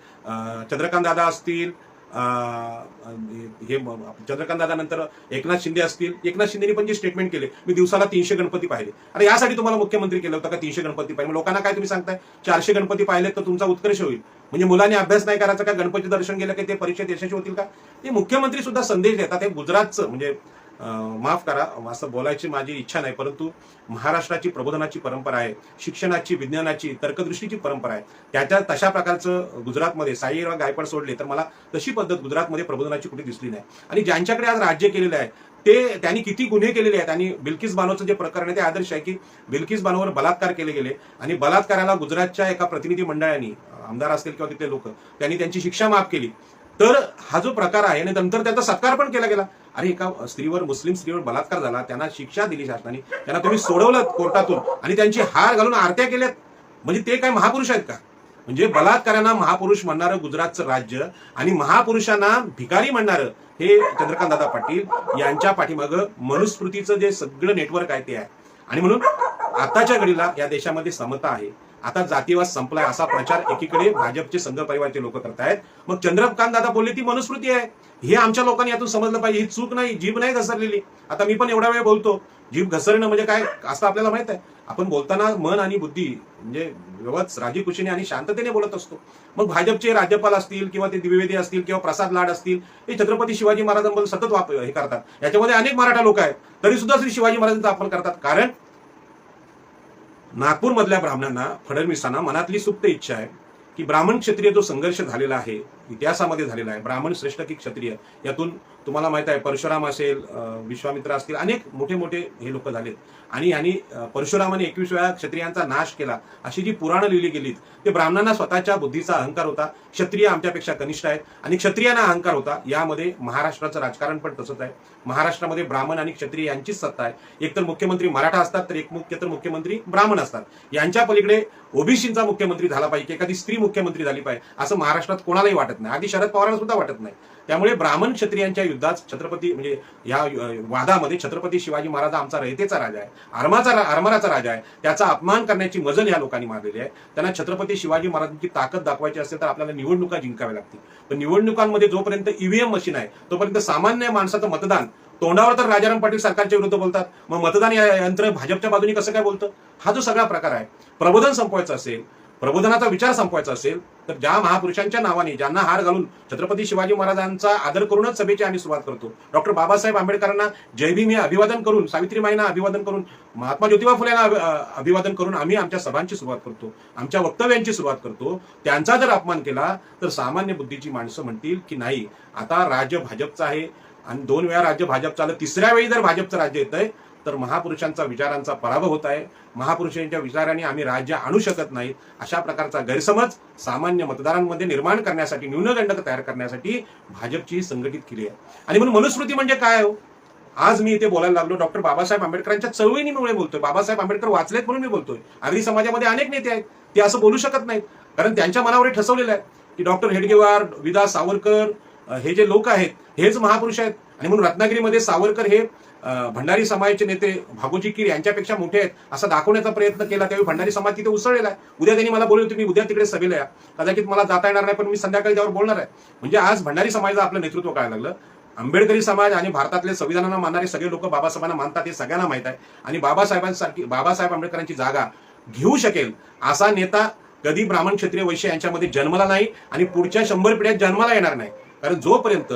चंद्रकांत दादा असतील, हे चंद्रकांत दादानंतर एकनाथ शिंदे असतील, एकनाथ शिंदेनी पण जे स्टेटमेंट केले, मी दिवसाला 300 गणपती पाहिले. अरे यासाठी तुम्हाला मुख्यमंत्री केलं होतं का 300 गणपती पाहिले? लोकांना काय तुम्ही सांगताय 400 गणपती पाहिले तर तुमचा उत्कर्ष होईल? म्हणजे मुलांनी अभ्यास नाही करायचा का? गणपती दर्शन गेलं की ते परीक्षेत यशस्वी होतील का? ते मुख्यमंत्री सुद्धा संदेश देतात. हे गुजरातचं म्हणजे माफ करा असं बोलायची माझी इच्छा नाही, परंतु महाराष्ट्राची प्रबोधनाची परंपरा आहे, शिक्षणाची, विज्ञानाची, तर्कदृष्टीची परंपरा आहे. त्याच्या तशा प्रकारचं गुजरातमध्ये साईराव गायकवाड सोडले तर मला तशी पद्धत गुजरातमध्ये प्रबोधनाची कुठे दिसली नाही. आणि ज्यांच्याकडे आज राज्य केलेलं आहे ते त्यांनी किती गुन्हे केलेले आहेत. आणि बिल्किस बानोचं जे प्रकरण आहे ते आदर्श आहे की बिल्किस बानोवर बलात्कार केले गेले आणि बलात्काराला गुजरातच्या एका प्रतिनिधी मंडळाने, आमदार असतील किंवा तिथले लोक, त्यांनी त्यांची शिक्षा माफ केली. तर हा जो प्रकार आहे आणि नंतर त्याचा सत्कार पण केला गेला. अरे एका स्त्रीवर, मुस्लिम स्त्रीवर बलात्कार झाला, त्यांना शिक्षा दिली शासनाने, त्यांना तुम्ही सोडवलं कोर्टातून आणि त्यांची हार घालून आरत्या केल्यात. म्हणजे ते काय महापुरुष आहेत का? म्हणजे बलात्कारांना महापुरुष म्हणणारं गुजरातचं राज्य आणि महापुरुषांना भिकारी म्हणणारं हे चंद्रकांतदादा पाटील यांच्या पाठीमागं मनुस्मृतीचं जे सगळं नेटवर्क आहे ते आहे. आणि म्हणून आताच्या घडीला या देशामध्ये समता आहे, आता जातीवाद संपलाय असा प्रचार एकीकडे भाजपचे संघ परिवारचे लोक करतायत. मग चंद्रकांत दादा बोलले ती मनुस्मृती आहे, हे आमच्या लोकांनी यातून समजलं पाहिजे. ही चूक नाही, जीभ नाही घसरलेली. आता मी पण एवढा वेळ बोलतो, जीभ घसरणं म्हणजे काय असं आपल्याला माहित आहे. आपण बोलताना मन आणि बुद्धी म्हणजे व्यवस्थित राजी खुशीने आणि शांततेने बोलत असतो. मग भाजपचे राज्यपाल असतील किंवा ते द्विवेदी असतील किंवा प्रसाद लाड असतील, हे छत्रपती शिवाजी महाराजांबद्दल सतत हे करतात. याच्यामध्ये अनेक मराठा लोक आहेत तरी सुद्धा श्री शिवाजी महाराजांचा अपमान करतात. कारण नागपूरमधल्या ब्राह्मणांना, फडणवीसांना मनातली सुप्त इच्छा आहे की ब्राह्मण क्षत्रिय जो संघर्ष झालेला आहे इतिहासामध्ये झालेला आहे, ब्राह्मण श्रेष्ठ की क्षत्रिय, यातून तुम्हाला माहित आहे परशुराम असेल, विश्वामित्र असतील, अनेक मोठे मोठे हे लोक झालेत. आणि यांनी परशुरामाने 21 वेळा क्षत्रियांचा नाश केला अशी जी पुराणं लिहिली गेलीत, ते ब्राह्मणांना स्वतःच्या बुद्धीचा अहंकार होता, क्षत्रिय आमच्यापेक्षा कनिष्ठ आहेत आणि क्षत्रियांना अहंकार होता. यामध्ये महाराष्ट्राचं राजकारण पण तसंच आहे. महाराष्ट्रामध्ये ब्राह्मण आणि क्षत्रिय यांचीच सत्ता आहे. एकतर मुख्यमंत्री मराठा असतात तर तर मुख्यमंत्री ब्राह्मण असतात. यांच्या पलीकडे ओबीसींचा मुख्यमंत्री झाला पाहिजे की एखादी स्त्री मुख्यमंत्री झाली पाहिजे असं महाराष्ट्रात कोणालाही वाटत नाही, अगदी शरद पवारांना सुद्धा वाटत नाही. त्यामुळे ब्राह्मण क्षत्रियांच्या युद्धात छत्रपती म्हणजे या वादामध्ये छत्रपती शिवाजी महाराज आमचा रयतेचा राजा आहे, आरमाराचा राजा आहे, त्याचा अपमान करण्याची मजल या लोकांनी मारलेली आहे. त्यांना छत्रपती शिवाजी महाराजांची ताकद दाखवायची असेल तर आपल्याला निवडणुका जिंकाव्या लागतील. पण निवडणुकांमध्ये जोपर्यंत ईव्हीएम मशीन आहे तोपर्यंत सामान्य माणसाचं मतदान, तोंडावर तर राजाराम पाटील सरकारच्या विरुद्ध बोलतात, मग मतदान यंत्र भाजपच्या बाजूने कसं काय बोलतं? हा जो सगळा प्रकार आहे, प्रबोधन संपवायचं असेल, प्रबोधनाचा विचार संपवायचा असेल तर ज्या महापुरुषांच्या नावाने ज्यांना हार घालून छत्रपती शिवाजी महाराजांचा आदर करूनच सभेची आम्ही सुरुवात करतो. डॉक्टर बाबासाहेब आंबेडकरांना जय भीम हे अभिवादन करून, सावित्रीबाईंना अभिवादन करून, महात्मा ज्योतिबा फुलेंना अभिवादन करून आम्ही आमच्या सभांची सुरुवात करतो, आमच्या वक्तव्यांची सुरुवात करतो. त्यांचा जर अपमान केला तर सामान्य बुद्धीची माणसं म्हणतील की नाही आता राज्य भाजपचं आहे आणि 2 वेळा राज्य भाजपचं आलं, 3ऱ्या वेळी जर भाजपचं राज्य येतंय तर महापुरुषांचा विचारांचा पराभव होत आहे, महापुरुषांच्या विचारांनी आम्ही राज्य आणू शकत नाही, अशा प्रकारचा गैरसमज सामान्य मतदारांमध्ये निर्माण करण्यासाठी, न्यूनगंडक तयार करण्यासाठी भाजपची संघटित केली आहे. आणि म्हणून मनुस्मृती म्हणजे काय हो? आज मी इथे बोलायला लागलो डॉक्टर बाबासाहेब आंबेडकरांच्या चळवळीमुळे बोलतोय. बाबासाहेब आंबेडकर वाचलेत म्हणून मी बोलतोय. आगरी समाजामध्ये अनेक नेते आहेत, ते असं बोलू शकत नाहीत कारण त्यांच्या मनावर ठसवलेलं आहे की डॉक्टर हेडगेवार, विदा सावरकर हे जे लोक आहेत हेच महापुरुष आहेत. आणि म्हणून रत्नागिरीमध्ये सावरकर हे भंडारी समाजाचे नेते भागोजी कीर यांच्यापेक्षा मोठे आहेत असा दाखवण्याचा प्रयत्न केला. त्यावेळी भंडारी समाज तिथे उसळलेला आहे. उद्या त्यांनी मला बोलले तुम्ही उद्या तिकडे सभेला या, कदाचित मला जाता येणार नाही पण मी संध्याकाळी त्यावर बोलणार आहे. म्हणजे आज भंडारी समाजाचं आपलं नेतृत्व करायला लागलं. आंबेडकरी समाज आणि भारतातले संविधानांना मानणारे सगळे लोक बाबासाहेबांना मानतात हे सगळ्यांना माहित आहे. आणि बाबासाहेब आंबेडकरांची जागा घेऊ शकेल असा नेता कधी ब्राह्मण क्षत्रिय वैश्य यांच्यामध्ये जन्मला नाही आणि पुढच्या 100 पिढ्यात जन्माला येणार नाही. कारण जोपर्यंत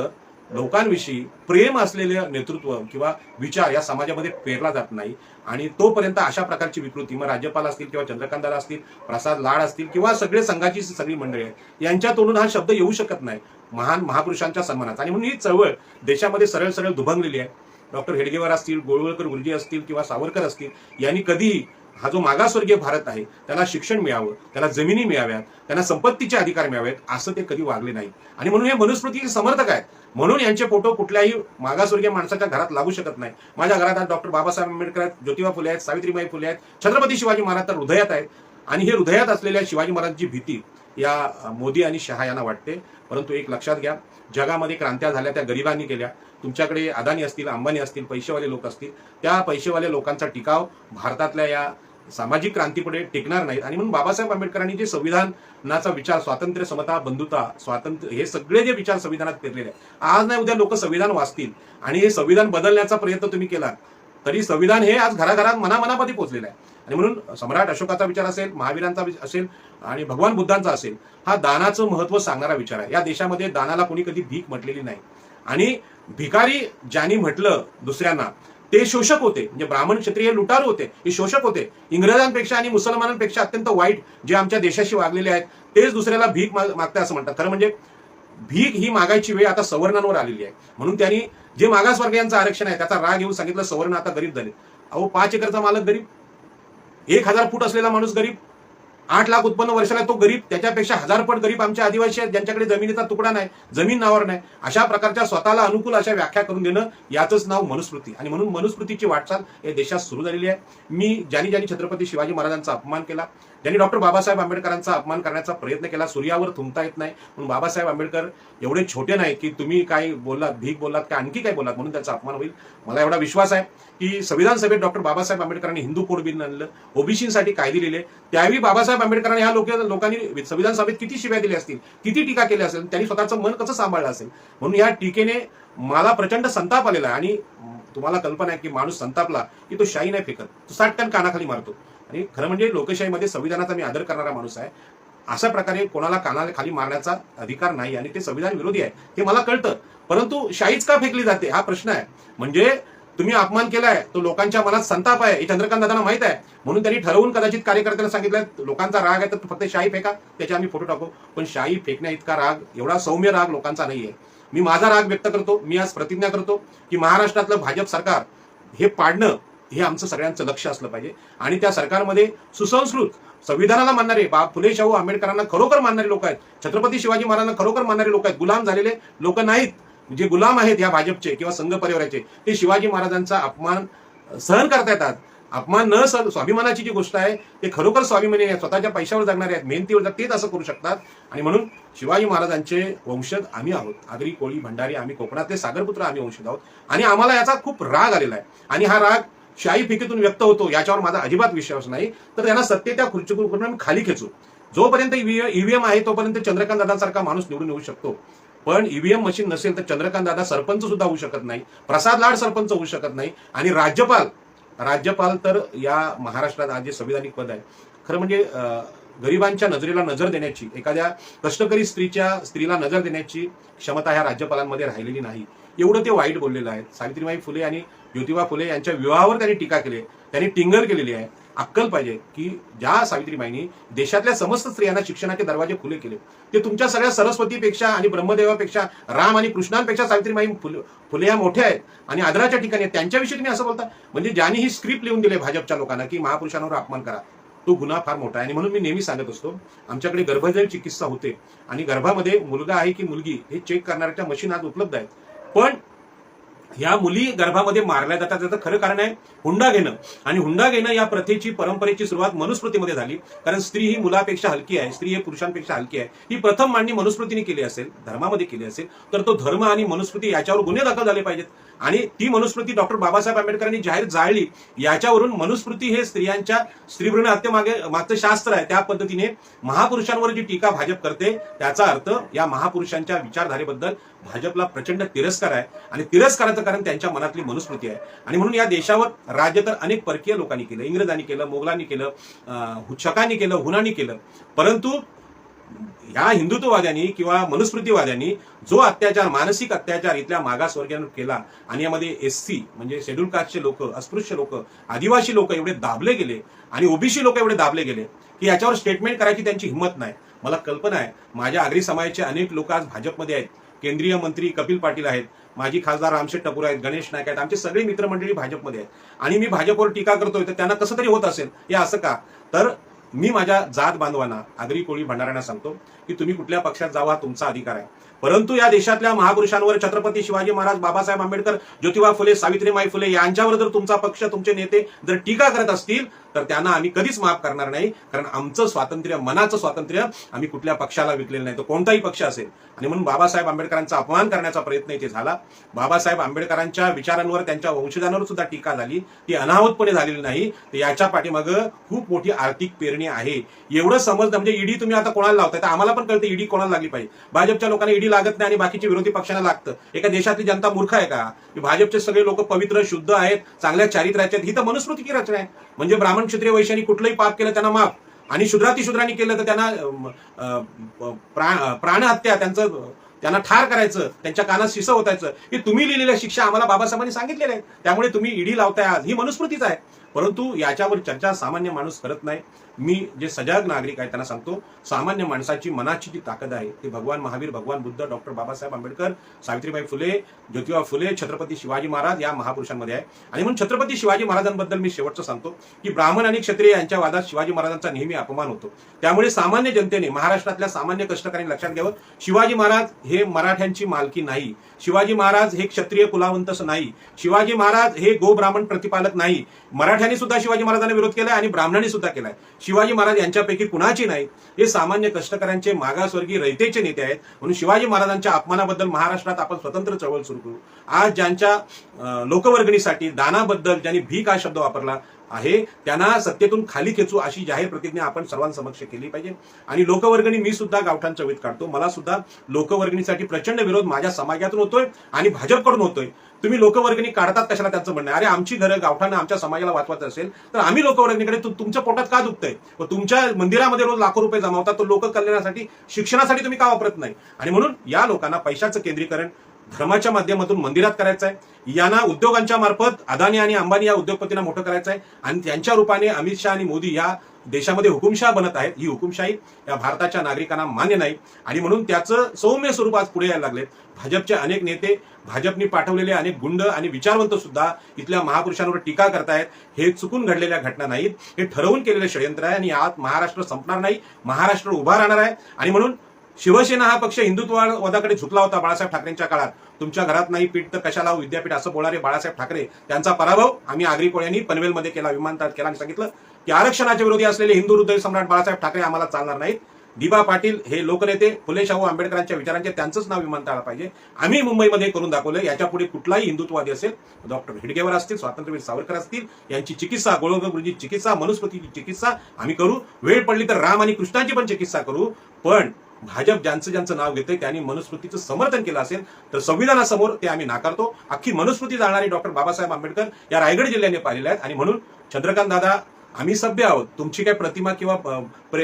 लोकांविषयी प्रेम असलेले नेतृत्व किंवा विचार या समाजामध्ये पेरला जात नाही आणि तोपर्यंत अशा प्रकारची विकृती मग राज्यपाल असतील किंवा चंद्रकांत दादा असतील, प्रसाद लाड असतील किंवा सगळे संघाची सगळी मंडळी आहे यांच्या तोंडून हा शब्द येऊ शकत नाही महान महापुरुषांच्या सन्मानाचा. आणि म्हणून ही चळवळ देशामध्ये सरळ सरळ दुभंगलेली आहे. डॉक्टर हेडगेवार असतील, गोळवळकर गुरुजी असतील किंवा सावरकर असतील यांनी कधीही हा जो मागासवर्गीय भारत आहे त्याला शिक्षण मिळावं, त्याला जमिनी मिळाव्यात, त्यांना संपत्तीचे अधिकार मिळावेत असं ते कधी वागले नाही. आणि म्हणून हे मनुस्मृतीचे समर्थक आहेत. म्हणून यांचे फोटो कुठल्याही मागासवर्गीय माणसाच्या घरात लागू शकत नाही. माझ्या घरात आज डॉक्टर बाबासाहेब आंबेडकर आहेत, ज्योतिबा फुले आहेत, सावित्रीबाई फुले आहेत, छत्रपती शिवाजी महाराज तर हृदयात आहेत. आणि हे हृदयात असलेल्या शिवाजी महाराजांची भीती या मोदी आणि शहा यांना वाटते. परंतु एक लक्षात घ्या, जगामध्ये क्रांत्या झाल्या त्या गरिबांनी केल्या. तुमच्याकडे अदानी असतील, अंबानी असतील, पैसेवाले लोक असतील, त्या पैसेवाले लोकांचा टिकाव भारतातल्या या सामाजिक क्रांतीपुढे टिकणार नाहीत. आणि म्हणून बाबासाहेब आंबेडकरांनी जे संविधानाचा विचार, स्वातंत्र्य, समता, बंधुता, स्वातंत्र्य, हे सगळे जे विचार संविधानात पेरलेले आहेत, आज नाही उद्या लोक संविधान वाचतील आणि हे संविधान बदलण्याचा प्रयत्न तुम्ही केला तरी संविधान हे आज घराघरात मनामनामध्ये पोहोचलेलं आहे. आणि म्हणून सम्राट अशोकाचा विचार असेल, महावीरांचा असेल आणि भगवान बुद्धांचा असेल, हा दानाचं महत्व सांगणारा विचार आहे. या देशामध्ये दानाला कोणी कधी भीक म्हटलेली नाही. आणि भिकारी ज्यांनी म्हटलं दुसऱ्यांना ते शोषक होते. म्हणजे ब्राह्मण क्षत्रिय लुटारू होते, हे शोषक होते. इंग्रजांपेक्षा आणि मुसलमानांपेक्षा अत्यंत वाईट जे आमच्या देशाशी वागलेले आहेत तेच दुसऱ्याला भीक मागताय असं म्हणतात. खरं म्हणजे भीक ही मागायची वेळ आता सवर्णांवर आलेली आहे. म्हणून त्यांनी जे मागासवर्गीयांचं आरक्षण आहे त्याचा राग येऊन सांगितलं सवर्ण आता गरीब झाले. अहो 5 एकरचा मालक गरीब, 1000 फूट असलेला माणूस गरीब, 8 लाख उत्पन्न वर्षाला तो गरीब, त्याच्यापेक्षा 1000 पट गरीब आमचे आदिवासी आहेत ज्यांच्याकडे जमिनीचा तुकडा नाही, जमीन नावावर नाही. अशा प्रकारच्या स्वतःला अनुकूल अशा व्याख्या करून देणं याचंच नाव मनुस्मृती. आणि म्हणून मनुस्मृतीची वाटचाल या देशात सुरू झालेली आहे. मी ज्यांनी छत्रपती शिवाजी महाराजांचा अपमान केला, ज्यांनी डॉक्टर बाबासाहेब आंबेडकरांचा अपमान करण्याचा प्रयत्न केला, सूर्यावर थुंकता येत नाही म्हणून बाबासाहेब आंबेडकर एवढे छोटे नाही की तुम्ही काय बोललात, भीक बोललात का आणखी काय बोललात म्हणून त्याचा अपमान होईल. मला एवढा विश्वास आहे की संविधान सभेत डॉक्टर बाबासाहेब आंबेडकरांनी हिंदू कोड बिल आणलं, ओबीसीसाठी कायदे लिहिले, त्यावेळी बाबासाहेब आंबेडकरांनी ह्या लोकांनी संविधान सभेत किती शिव्या दिल्या असतील, किती टीका केली असेल, त्यांनी स्वतःचं मन कसं सांभाळलं असेल. म्हणून या टीकेने मला प्रचंड संताप आलेला आहे. आणि तुम्हाला कल्पना आहे की माणूस संतापला की तो शाई नाही फेकत, तो साटकन कानाखाली मारतो. आणि खरं म्हणजे लोकशाहीमध्ये संविधानाचा मी आदर करणारा माणूस आहे. अशा प्रकारे कोणाला कानाला खाली मारण्याचा अधिकार नाही आणि ते संविधान विरोधी आहे हे मला कळतं. परंतु शाईच का फेकली जाते हा प्रश्न आहे. म्हणजे तुम्ही अपमान केलाय, तो लोकांच्या मनात संताप आहे हे चंद्रकांत दादांना माहित आहे. म्हणून त्यांनी ठरवून कदाचित कार्यकर्त्यांना सांगितलं लोकांचा राग आहे तर फक्त शाई फेका, त्याचे आम्ही फोटो टाकू. पण शाई फेकण्या इतका राग, एवढा सौम्य राग लोकांचा नाहीये. मी माझा राग व्यक्त करतो. मी आज प्रतिज्ञा करतो की महाराष्ट्रातलं भाजप सरकार हे पाडणं हे आमचं सगळ्यांचं लक्ष असलं पाहिजे. आणि त्या सरकारमध्ये सुसंस्कृत, संविधानाला मानणारे, फुले शाहू आंबेडकरांना खरोखर मानणारे लोक आहेत, छत्रपती शिवाजी महाराजांना खरोखर मानणारे लोक आहेत. गुलाम झालेले लोक नाहीत. जे गुलाम आहेत या भाजपचे किंवा संघ परिवाराचे, ते शिवाजी महाराजांचा अपमान सहन करता येतात. अपमान न स्वाभिमानाची जी गोष्ट आहे ते खरोखर स्वाभिमानी आहे, स्वतःच्या पैशावर जगणारे आहेत, मेहनतीवर तेच असं करू शकतात. आणि म्हणून शिवाजी महाराजांचे वंशज आम्ही आहोत. आगरी, कोळी, भंडारी, आम्ही कोकणातले सागरपुत्र आम्ही वंशज आहोत. आणि आम्हाला याचा खूप राग आलेला आहे. आणि हा राग शाही फिकीतून व्यक्त होतो याच्यावर माझा अजिबात विश्वास नाही. तर त्यांना सत्य त्या खुर्चीकडून आम्ही खाली खेचू. जोपर्यंत ईव्हीएम आहे तोपर्यंत चंद्रकांत दादांसारखा माणूस निवडून येऊ शकतो. पण ईव्हीएम मशीन नसेल तर चंद्रकांत दादा सरपंच सुद्धा होऊ शकत नाही, प्रसाद लाड सरपंच होऊ शकत नाही. आणि राज्यपाल तर या महाराष्ट्रात आज जे संविधानिक पद आहे, खरं म्हणजे गरिबांच्या नजरेला नजर देण्याची, एखाद्या कष्टकरी स्त्रीला नजर देण्याची क्षमता ह्या राज्यपालांमध्ये राहिलेली नाही. एवढं ते वाईट बोललेलं आहे. सावित्रीबाई फुले आणि ज्योतिबा फुले यांच्या विवाहावर त्यांनी टीका केली, त्यांनी टिंगल केलेली आहे. अक्कल पाहिजे की ज्या सावित्रीबाईंनी देशातल्या समस्त स्त्रियांना शिक्षणाचे दरवाजे खुले केले, ते तुमच्या सगळ्या सरस्वतीपेक्षा आणि ब्रह्मदेवापेक्षा, राम आणि कृष्णांपेक्षा सावित्रीबाई फुले या मोठ्या आहेत आणि आदराच्या ठिकाणी आहेत. त्यांच्याविषयी तुम्ही असं बोलता म्हणजे ज्यांनी ही स्क्रिप्ट लिहून दिले भाजपच्या लोकांना की महापुरुषांवर अपमान करा, तो गुन्हा फार मोठा आहे. आणि म्हणून मी नेहमी सांगत असतो, आमच्याकडे गर्भजल चिकित्सा होते आणि गर्भामध्ये मुलगा आहे की मुलगी हे चेक करणाऱ्या मशीन आज उपलब्ध आहेत. पण ह्या मुली गर्भामध्ये मारल्या जातात त्याचं खरं कारण आहे हुंडा घेणं. आणि हुंडा घेणं या प्रथेची, परंपरेची सुरुवात मनुस्मृतीमध्ये झाली. कारण स्त्री ही मुलापेक्षा हलकी आहे, स्त्री ही पुरुषांपेक्षा हलकी आहे. ही प्रथम मांडणी मनुस्मृतीने केली असेल, धर्मामध्ये केली असेल तर तो धर्म आणि मनुस्मृती याच्यावर गुन्हे दाखल झाले पाहिजेत. आणि ती मनुस्मृती डॉक्टर बाबासाहेब आंबेडकरांनी जाहीर जाळली. याच्यावरून मनुस्मृती हे स्त्रीभ्रूण हत्ये मागचं शास्त्र आहे. त्या पद्धतीने महापुरुषांवर जी टीका भाजप करते त्याचा अर्थ या महापुरुषांच्या विचारधारेबद्दल भाजपला प्रचंड तिरस्कार आहे. आणि तिरस्काराचं कारण त्यांच्या मनातली मनुस्मृती आहे. आणि म्हणून या देशावर राज्य तर अनेक परकीय लोकांनी केलं, इंग्रजांनी केलं, मोगलांनी केलं, शकांनी केलं, हुनांनी केलं. परंतु या हिंदुत्ववाद्यांनी किंवा मनुस्मृतीवाद्यांनी जो अत्याचार, मानसिक अत्याचार इथल्या मागासवर्गीयांवर केला आणि यामध्ये एससी म्हणजे शेड्यूल कास्टचे लोक, अस्पृश्य लोक, आदिवासी लोक एवढे दाबले गेले आणि ओबीसी लोक एवढे दाबले गेले की याच्यावर स्टेटमेंट करायची त्यांची हिंमत नाही. मला कल्पना आहे माझ्या आगरी समाजाचे अनेक लोक आज भाजपमध्ये आहेत. केंद्रीय मंत्री कपिल पाटील आहेत, माजी खासदार रामशेठ टपूर आहेत, गणेश नाईक आहेत, आमचे सगळे मित्रमंडळी भाजपमध्ये आहेत. आणि मी भाजपवर टीका करतोय तर त्यांना कसं तरी होत असेल हे असं का. तर मी माझ्या जात बांधवांना, आगरी, कोळी, भंडाऱ्यांना सांगतो की तुम्ही कुठल्या पक्षात जावा, तुमचा अधिकार आहे. परंतु या देशातल्या महापुरुषांवर, छत्रपती शिवाजी महाराज, बाबासाहेब आंबेडकर, ज्योतिबा फुले, सावित्रीबाई फुले यांच्यावर जर तुमचा पक्ष, तुमचे नेते जर टीका करत असतील तर त्यांना आम्ही कधीच माफ करणार नाही, कारण आमचं स्वातंत्र्य, मनाचं स्वातंत्र्य आम्ही कुठल्या पक्षाला विकलेलं नाही, तो कोणताही पक्ष असेल. आणि म्हणून बाबासाहेब आंबेडकरांचा अपमान करण्याचा प्रयत्न इथे झाला. बाबासाहेब आंबेडकरांच्या विचारांवर, त्यांच्या वंशजांवर सुद्धा टीका झाली, ती अनाहूतपणे झालेली नाही. तर याच्या पाठीमागं खूप मोठी आर्थिक पेरणी आहे. एवढं समजलं म्हणजे ईडी तुम्ही आता कोणाला लावताय, तर आम्हाला पण कळतं ईडी कोणाला लागली पाहिजे. भाजपच्या लोकांना ईडी लागत नाही आणि बाकीच्या विरोधी पक्षांना लागतं. एका देशातली जनता मूर्ख आहे का? भाजपचे सगळे लोक पवित्र, शुद्ध आहेत, चांगल्या चारित्र्याचे आहेत. ही तर मनुस्मृतीची रचना आहे. म्हणजे ब्राह्मण, क्षत्रिय, वैश्यांनी कुठलंही पाप केलं त्यांना माफ, आणि शूद्रातिशूद्रांनी केलं तर त्यांना प्राणहत्या, त्यांना ठार करायचं, त्यांच्या कानात शिसं होतायचं. हे तुम्ही लिहिलेल्या शिक्षा आम्हाला बाबासाहेबांनी सांगितलेल्या आहेत. त्यामुळे तुम्ही ईडी लावताय आज, ही मनुस्मृतीच आहे. परंतु याच्यावर चर्चा सामान्य माणूस करत नाही. मी जे सजग नागरिक आहे त्यांना सांगतो, सामान्य माणसाची मनाची जी ताकद आहे ती भगवान महावीर, भगवान बुद्ध, डॉक्टर बाबासाहेब आंबेडकर, सावित्रीबाई फुले, ज्योतिबा फुले, छत्रपती शिवाजी महाराज या महापुरुषांमध्ये आहे. आणि म्हणून छत्रपती शिवाजी महाराजांबद्दल मी शेवटचं सांगतो की ब्राह्मण आणि क्षत्रिय यांच्या वादात शिवाजी महाराजांचा नेहमी अपमान होतो. त्यामुळे सामान्य जनतेने, महाराष्ट्रातल्या सामान्य कष्टकऱ्यांनी लक्षात घ्यावं, शिवाजी महाराज हे मराठ्यांची मालकी नाही. शिवाजी महाराज हे क्षत्रिय कुलावंतच नाही. शिवाजी महाराज हे गो ब्राह्मण प्रतिपालक नाही. मराठ्यांनी सुद्धा शिवाजी महाराजांना विरोध केलाय आणि ब्राह्मणांनी सुद्धा केलाय. शिवाजी महाराज यांच्यापैकी कुणाची नाही. हे सामान्य कष्टकऱ्यांचे, मागासवर्गीय, रयतेचे नेते आहेत. म्हणून शिवाजी महाराजांच्या अपमानाबद्दल महाराष्ट्रात आपण स्वतंत्र चळवळ सुरू करू. आज ज्यांच्या लोकवर्गणीसाठी, दानाबद्दल ज्यांनी भीक हा शब्द वापरला आहे, त्यांना सत्तेतून खाली खेचू अशी जाहीर प्रतिज्ञा आपण सर्वांसमक्ष केली पाहिजे. आणि लोकवर्गणी, मी सुद्धा गावठाण चळवळीत काढतो. मला सुद्धा लोकवर्गणीसाठी प्रचंड विरोध माझ्या समाजातून होतोय आणि भाजपकडून होतोय. तुम्ही लोकवर्गणी काढतात कशाला, त्यांचं म्हणणं आहे अरे आमची घरं, गावठाण आमच्या समाजाला वाचवायचं असेल तर आम्ही लोकवर्गणीकडे, तुमच्या पोटात का दुखतंय? तुमच्या मंदिरामध्ये रोज लाखो रुपये जमावतात, तो लोक कल्याणासाठी, शिक्षणासाठी तुम्ही का वापरत नाही? आणि म्हणून या लोकांना पैशाचं केंद्रीकरण धर्माच्या माध्यमातून मंदिरात करायचं आहे. यांना उद्योगांच्या मार्फत अदानी आणि अंबानी या उद्योगपतींना मोठं करायचं आहे. आणि त्यांच्या रूपाने अमित शहा आणि मोदी या देशामध्ये हुकुमशाह बनत आहेत. ही हुकुमशाही या भारताच्या नागरिकांना मान्य नाही. आणि म्हणून त्याचं सौम्य स्वरूप आज पुढे यायला लागले. भाजपचे अनेक नेते, भाजपनी पाठवलेले अनेक गुंड आणि विचारवंत सुद्धा इथल्या महापुरुषांवर टीका करतायत. हे चुकून घडलेल्या घटना नाहीत, हे ठरवून केलेलं षडयंत्र आहे. आणि यात महाराष्ट्र संपणार नाही, महाराष्ट्र उभा राहणार आहे. आणि म्हणून शिवसेना हा पक्ष हिंदुत्ववादाकडे झुकला होता बाळासाहेब ठाकरेंच्या काळात. तुमच्या घरात नाही पीठ तर कशाला विद्यापीठ असं बोलणारे बाळासाहेब ठाकरे, त्यांचा पराभव आम्ही आगरी कोळ्यांनी पनवेलमध्ये केला, विमानतळात केला आणि सांगितलं की आरक्षणाच्या विरोधी असलेले हिंदू हृदय सम्राट बाळासाहेब ठाकरे आम्हाला चालणार नाहीत. दिबा पाटील हे लोकनेते, फुले शाहू आंबेडकरांच्या विचारांचे, त्यांचंच नाव विमानतळाला पाहिजे. आम्ही मुंबईमध्ये करून दाखवलं. याच्या पुढे कुठलाही हिंदुत्ववादी असेल, डॉक्टर हेडगेवर असतील, स्वातंत्र्यवीर सावरकर असतील, यांची चिकित्सा, गोळोगोबरीची चिकित्सा, मनुस्मृतीची चिकित्सा आम्ही करू. वेळ पडली तर राम आणि कृष्णाची पण चिकित्सा करू. पण भाजप ज्यांचं नाव घेते त्यांनी मनुस्मृतीचं समर्थन केलं असेल तर संविधानासमोर ते आम्ही नाकारतो. अख्खी मनुस्मृती जाणणारी डॉक्टर बाबासाहेब आंबेडकर या रायगड जिल्ह्याने पाहिलेल्या आहेत. आणि म्हणून चंद्रकांत दादा, आम्ही सभ्य आहोत. तुमची काही प्रतिमा किंवा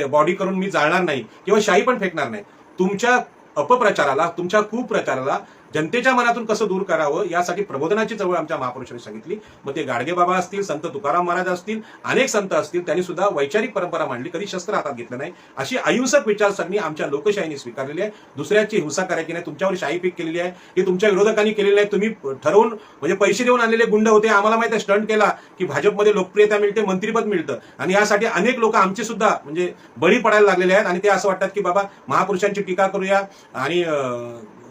बॉडी करून मी जाणार नाही किंवा शाही पण फेकणार नाही. तुमच्या अपप्रचाराला, तुमच्या कुप्रचाराला जनतेच्या मनातून कसं दूर करावं यासाठी प्रबोधनाची चळवळ आमच्या महापुरुषांनी सांगितली. मग ते गाडगे बाबा असतील, संत तुकाराम महाराज असतील, अनेक संत असतील, त्यांनी सुद्धा वैचारिक परंपरा मांडली, कधी शस्त्र हातात घेतलं नाही. अशी अहिंसक विचारसरणी आमच्या लोकशाहीने स्वीकारलेली आहे. दुसऱ्याची हिंसा करायची नाही. तुमच्यावर शाही पीक केलेली आहे, ही तुमच्या विरोधकांनी केलेली नाही. तुम्ही ठरवून, म्हणजे पैसे देऊन आणलेले गुंड होते. आम्हाला माहिती आहे, स्टंट केला की भाजपमध्ये लोकप्रियता मिळते, मंत्रीपद मिळतं. आणि यासाठी अनेक लोक आमचे सुद्धा म्हणजे बळी पडायला लागलेले आहेत. आणि ते असं वाटतात की बाबा महापुरुषांची टीका करूया आणि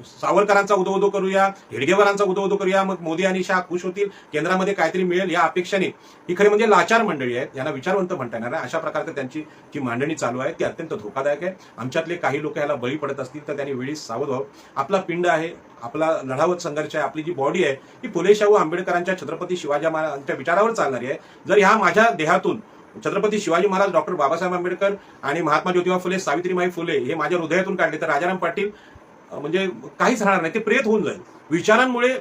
सावरकरांचा उदो करूया, हेडगेवारांचा उदो करूया, मग मोदी आणि शाह खुश होतील, केंद्रामध्ये काहीतरी मिळेल या अपेक्षेने ही खरी म्हणजे लाचार मंडळी आहेत. यांना विचारवंत म्हणता येणार आहे. अशा प्रकारचं त्यांची जी मांडणी चालू आहे ती अत्यंत धोकादायक आहे. आमच्यातले काही लोक याला बळी पडत असतील तर त्यांनी वेळीच सावध व्हावं. आपला पिंड आहे, आपला लढावत संघर्ष आहे, आपली जी बॉडी आहे ही फुले शाहू आंबेडकरांच्या, छत्रपती शिवाजी महाराजांच्या विचारावर चालणारी आहे. जर ह्या माझ्या देहातून छत्रपती शिवाजी महाराज, डॉक्टर बाबासाहेब आंबेडकर आणि महात्मा ज्योतिबा फुले, सावित्रीबाई फुले हे माझ्या हृदयातून काढले तर राजाराम पाटील म्हणजे काहीच राहणार नाही, ते प्रेत होऊन जाईल. विचारांमुळे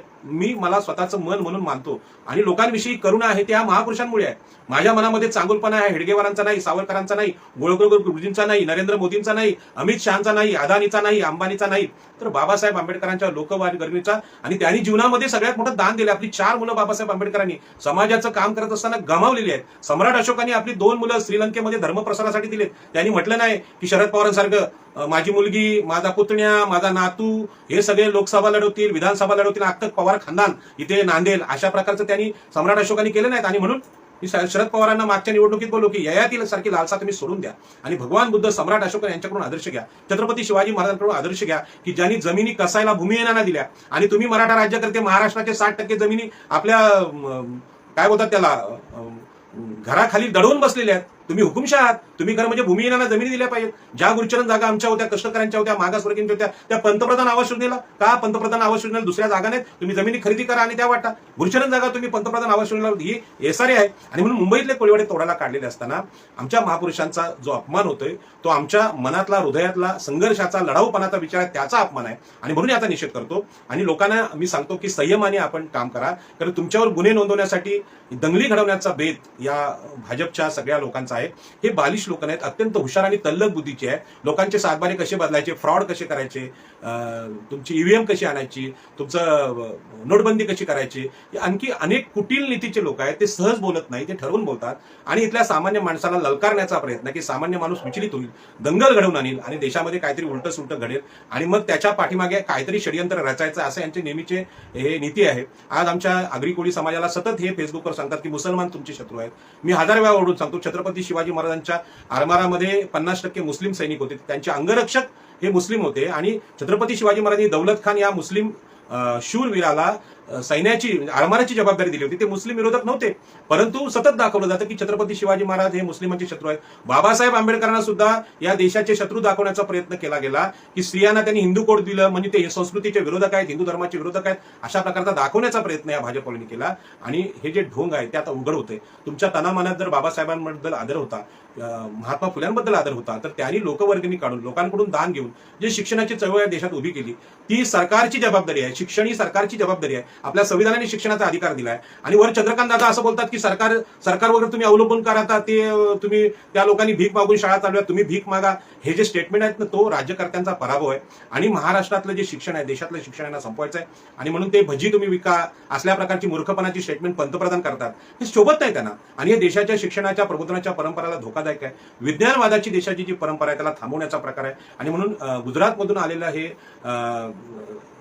मला स्वतःचं मन म्हणून मानतो आणि लोकांविषयी करुणा आहे त्या महापुरुषांमुळे आहे. माझ्या मनामध्ये चांगुलपणा आहे हेडगेवारांचा नाही, सावरकरांचा नाही, गोळगोळ गुरुजींचा नाही, नरेंद्र मोदींचा नाही, अमित शहाचा नाही, अदानीचा नाही, अंबानीचा नाही, तर बाबासाहेब आंबेडकरांच्या लोकवर्गणीचा. आणि त्यांनी जीवनामध्ये सगळ्यात मोठं दान दिलं. आपली 4 मुलं बाबासाहेब आंबेडकरांनी समाजाचं काम करत असताना गमावलेली आहेत. सम्राट अशोकांनी आपली 2 मुलं श्रीलंकेमध्ये धर्मप्रसारासाठी दिलेत. त्यांनी म्हटलं नाही की शरद पवारांसारखं माझी मुलगी, माझा पुतण्या, माझा नातू हे सगळे लोकसभा लढवतील, विधानसभा लढवतील, अख्खं पवार खानदान इथे नांदेल, अशा प्रकारचं त्यांनी सम्राट अशोकांनी केलं नाहीत. आणि म्हणून मी शरद पवारांना मागच्या निवडणुकीत बोललो की ययातील सारखी लालसा तुम्ही सोडून द्या आणि भगवान बुद्ध, सम्राट अशोक यांच्याकडून आदर्श घ्या, छत्रपती शिवाजी महाराजांकडून आदर्श घ्या की ज्यांनी जमिनी कसायला भूमिहीनांना दिल्या. आणि तुम्ही मराठा राज्यकर्ते महाराष्ट्राचे 60% जमिनी आपल्या काय बोलतात त्याला घराखाली दडवून बसलेले आहेत. तुम्ही हुकुमशाह आहात. तुम्ही खरं म्हणजे भूमिहीनांना जमिनी दिल्या पाहिजेत. ज्या गुरुचरण जागा आमच्या होत्या, कष्टकऱ्यांच्या होत्या, मागासवर्गीयांच्या होत्या, त्या पंतप्रधान आवास योजनेला का पंतप्रधान आवास योजनेला दुसऱ्या जागा नाहीत? तुम्ही जमिनी खरेदी करा आणि त्या वाटा. गुरुचरण जागा तुम्ही पंतप्रधान आवास योजनेला ही SRA आहे. आणि म्हणून मुंबईतले कोळीवाडे तोडायला काढलेले असताना आमच्या महापुरुषांचा जो अपमान होतोय तो आमच्या मनातला, हृदयातला, संघर्षाचा, लढाऊपणाचा विचार आहे, त्याचा अपमान आहे. आणि म्हणून याचा निषेध करतो. आणि लोकांना मी सांगतो की संयमाने आपण काम करा, कारण तुमच्यावर गुन्हे नोंदवण्यासाठी दंगली घडवण्याचा बेत या भाजपच्या सगळ्या लोकांचा आहे. हे बालिश लोक नाहीत, अत्यंत हुशार आणि तल्लख बुद्धीचे आहे. लोकांचे सातबारे कसे बदलायचे, फ्रॉड कसे करायचे, तुमची EVM कशी आणायची, तुमचं नोटबंदी कशी करायची, आणखी अनेक कुटील नीतीचे लोक आहेत. ते सहज बोलत नाही, ते ठरवून बोलतात आणि इथल्या सामान्य माणसाला ललकारण्याचा प्रयत्न की सामान्य माणूस विचलित होईल, दंगल घडवून आणील आणि देशामध्ये काहीतरी उलट सुलट घडेल आणि मग त्याच्या पाठीमागे काहीतरी षडयंत्र रचायचं, असं यांचे नेहमीचे हे नीती आहे. आज आमच्या आगरी कोळी समाजाला सतत हे फेसबुकवर सांगतात की मुसलमान तुमचे शत्रू आहेत. मी 1000 वेळा ओरडून सांगतो, छत्रपती शिवाजी महाराजांच्या आरमारामध्ये 50% मुस्लिम सैनिक होते, त्यांचे अंगरक्षक हे मुस्लिम होते आणि छत्रपती शिवाजी महाराजांनी दौलत खान या मुस्लिम शूरवीराला सैन्याची आरमाराची जबाबदारी दिली होती. ते मुस्लिम विरोधक नव्हते, परंतु सतत दाखवलं जातं की छत्रपती शिवाजी महाराज हे मुस्लिमांचे शत्रू आहेत. बाबासाहेब आंबेडकरांना सुद्धा या देशाचे शत्रू दाखवण्याचा प्रयत्न केला गेला की स्त्रियांना त्यांनी हिंदू कोड दिलं म्हणजे ते संस्कृतीचे विरोधक आहेत, हिंदू धर्माचे विरोधक आहेत, अशा प्रकारचा दाखवण्याचा प्रयत्न या भाजपने केला. आणि हे जे ढोंग आहे ते आता उघड होते. तुमच्या तनामनात जर बाबासाहेबांबद्दल आदर होता, महात्मा फुल्यांबद्दल आदर होता, तर त्यांनी लोकवर्गणी काढून, लोकांकडून दान घेऊन जे शिक्षणाची चळवळ या देशात उभी केली ती सरकारची जबाबदारी आहे. शिक्षण ही सरकारची जबाबदारी आहे. आपल्या संविधानाने शिक्षणाचा अधिकार दिलाय. आणि वर चंद्रकांत दादा असं बोलतात की सरकार वगैरे तुम्ही अवलंबून करा, ते तुम्ही त्या लोकांनी भीक मागून शाळा चालवल्या, तुम्ही भीक मागा. हे जे स्टेटमेंट आहेत ना, तो राज्यकर्त्यांचा पराभव आहे. आणि महाराष्ट्रातलं जे शिक्षण आहे, देशातलं शिक्षण यांना संपवायचं आहे. आणि म्हणून ते भजी तुम्ही विका असल्या प्रकारची मूर्खपणाची स्टेटमेंट पंतप्रधान करतात, हे शोभत नाही त्यांना. आणि हे देशाच्या शिक्षणाच्या प्रबोधनाच्या परंपरेला धोकादायक आहे. विज्ञानवादाची देशाची जी परंपरा आहे त्याला थांबवण्याचा प्रकार आहे. आणि म्हणून गुजरातमधून आलेलं हे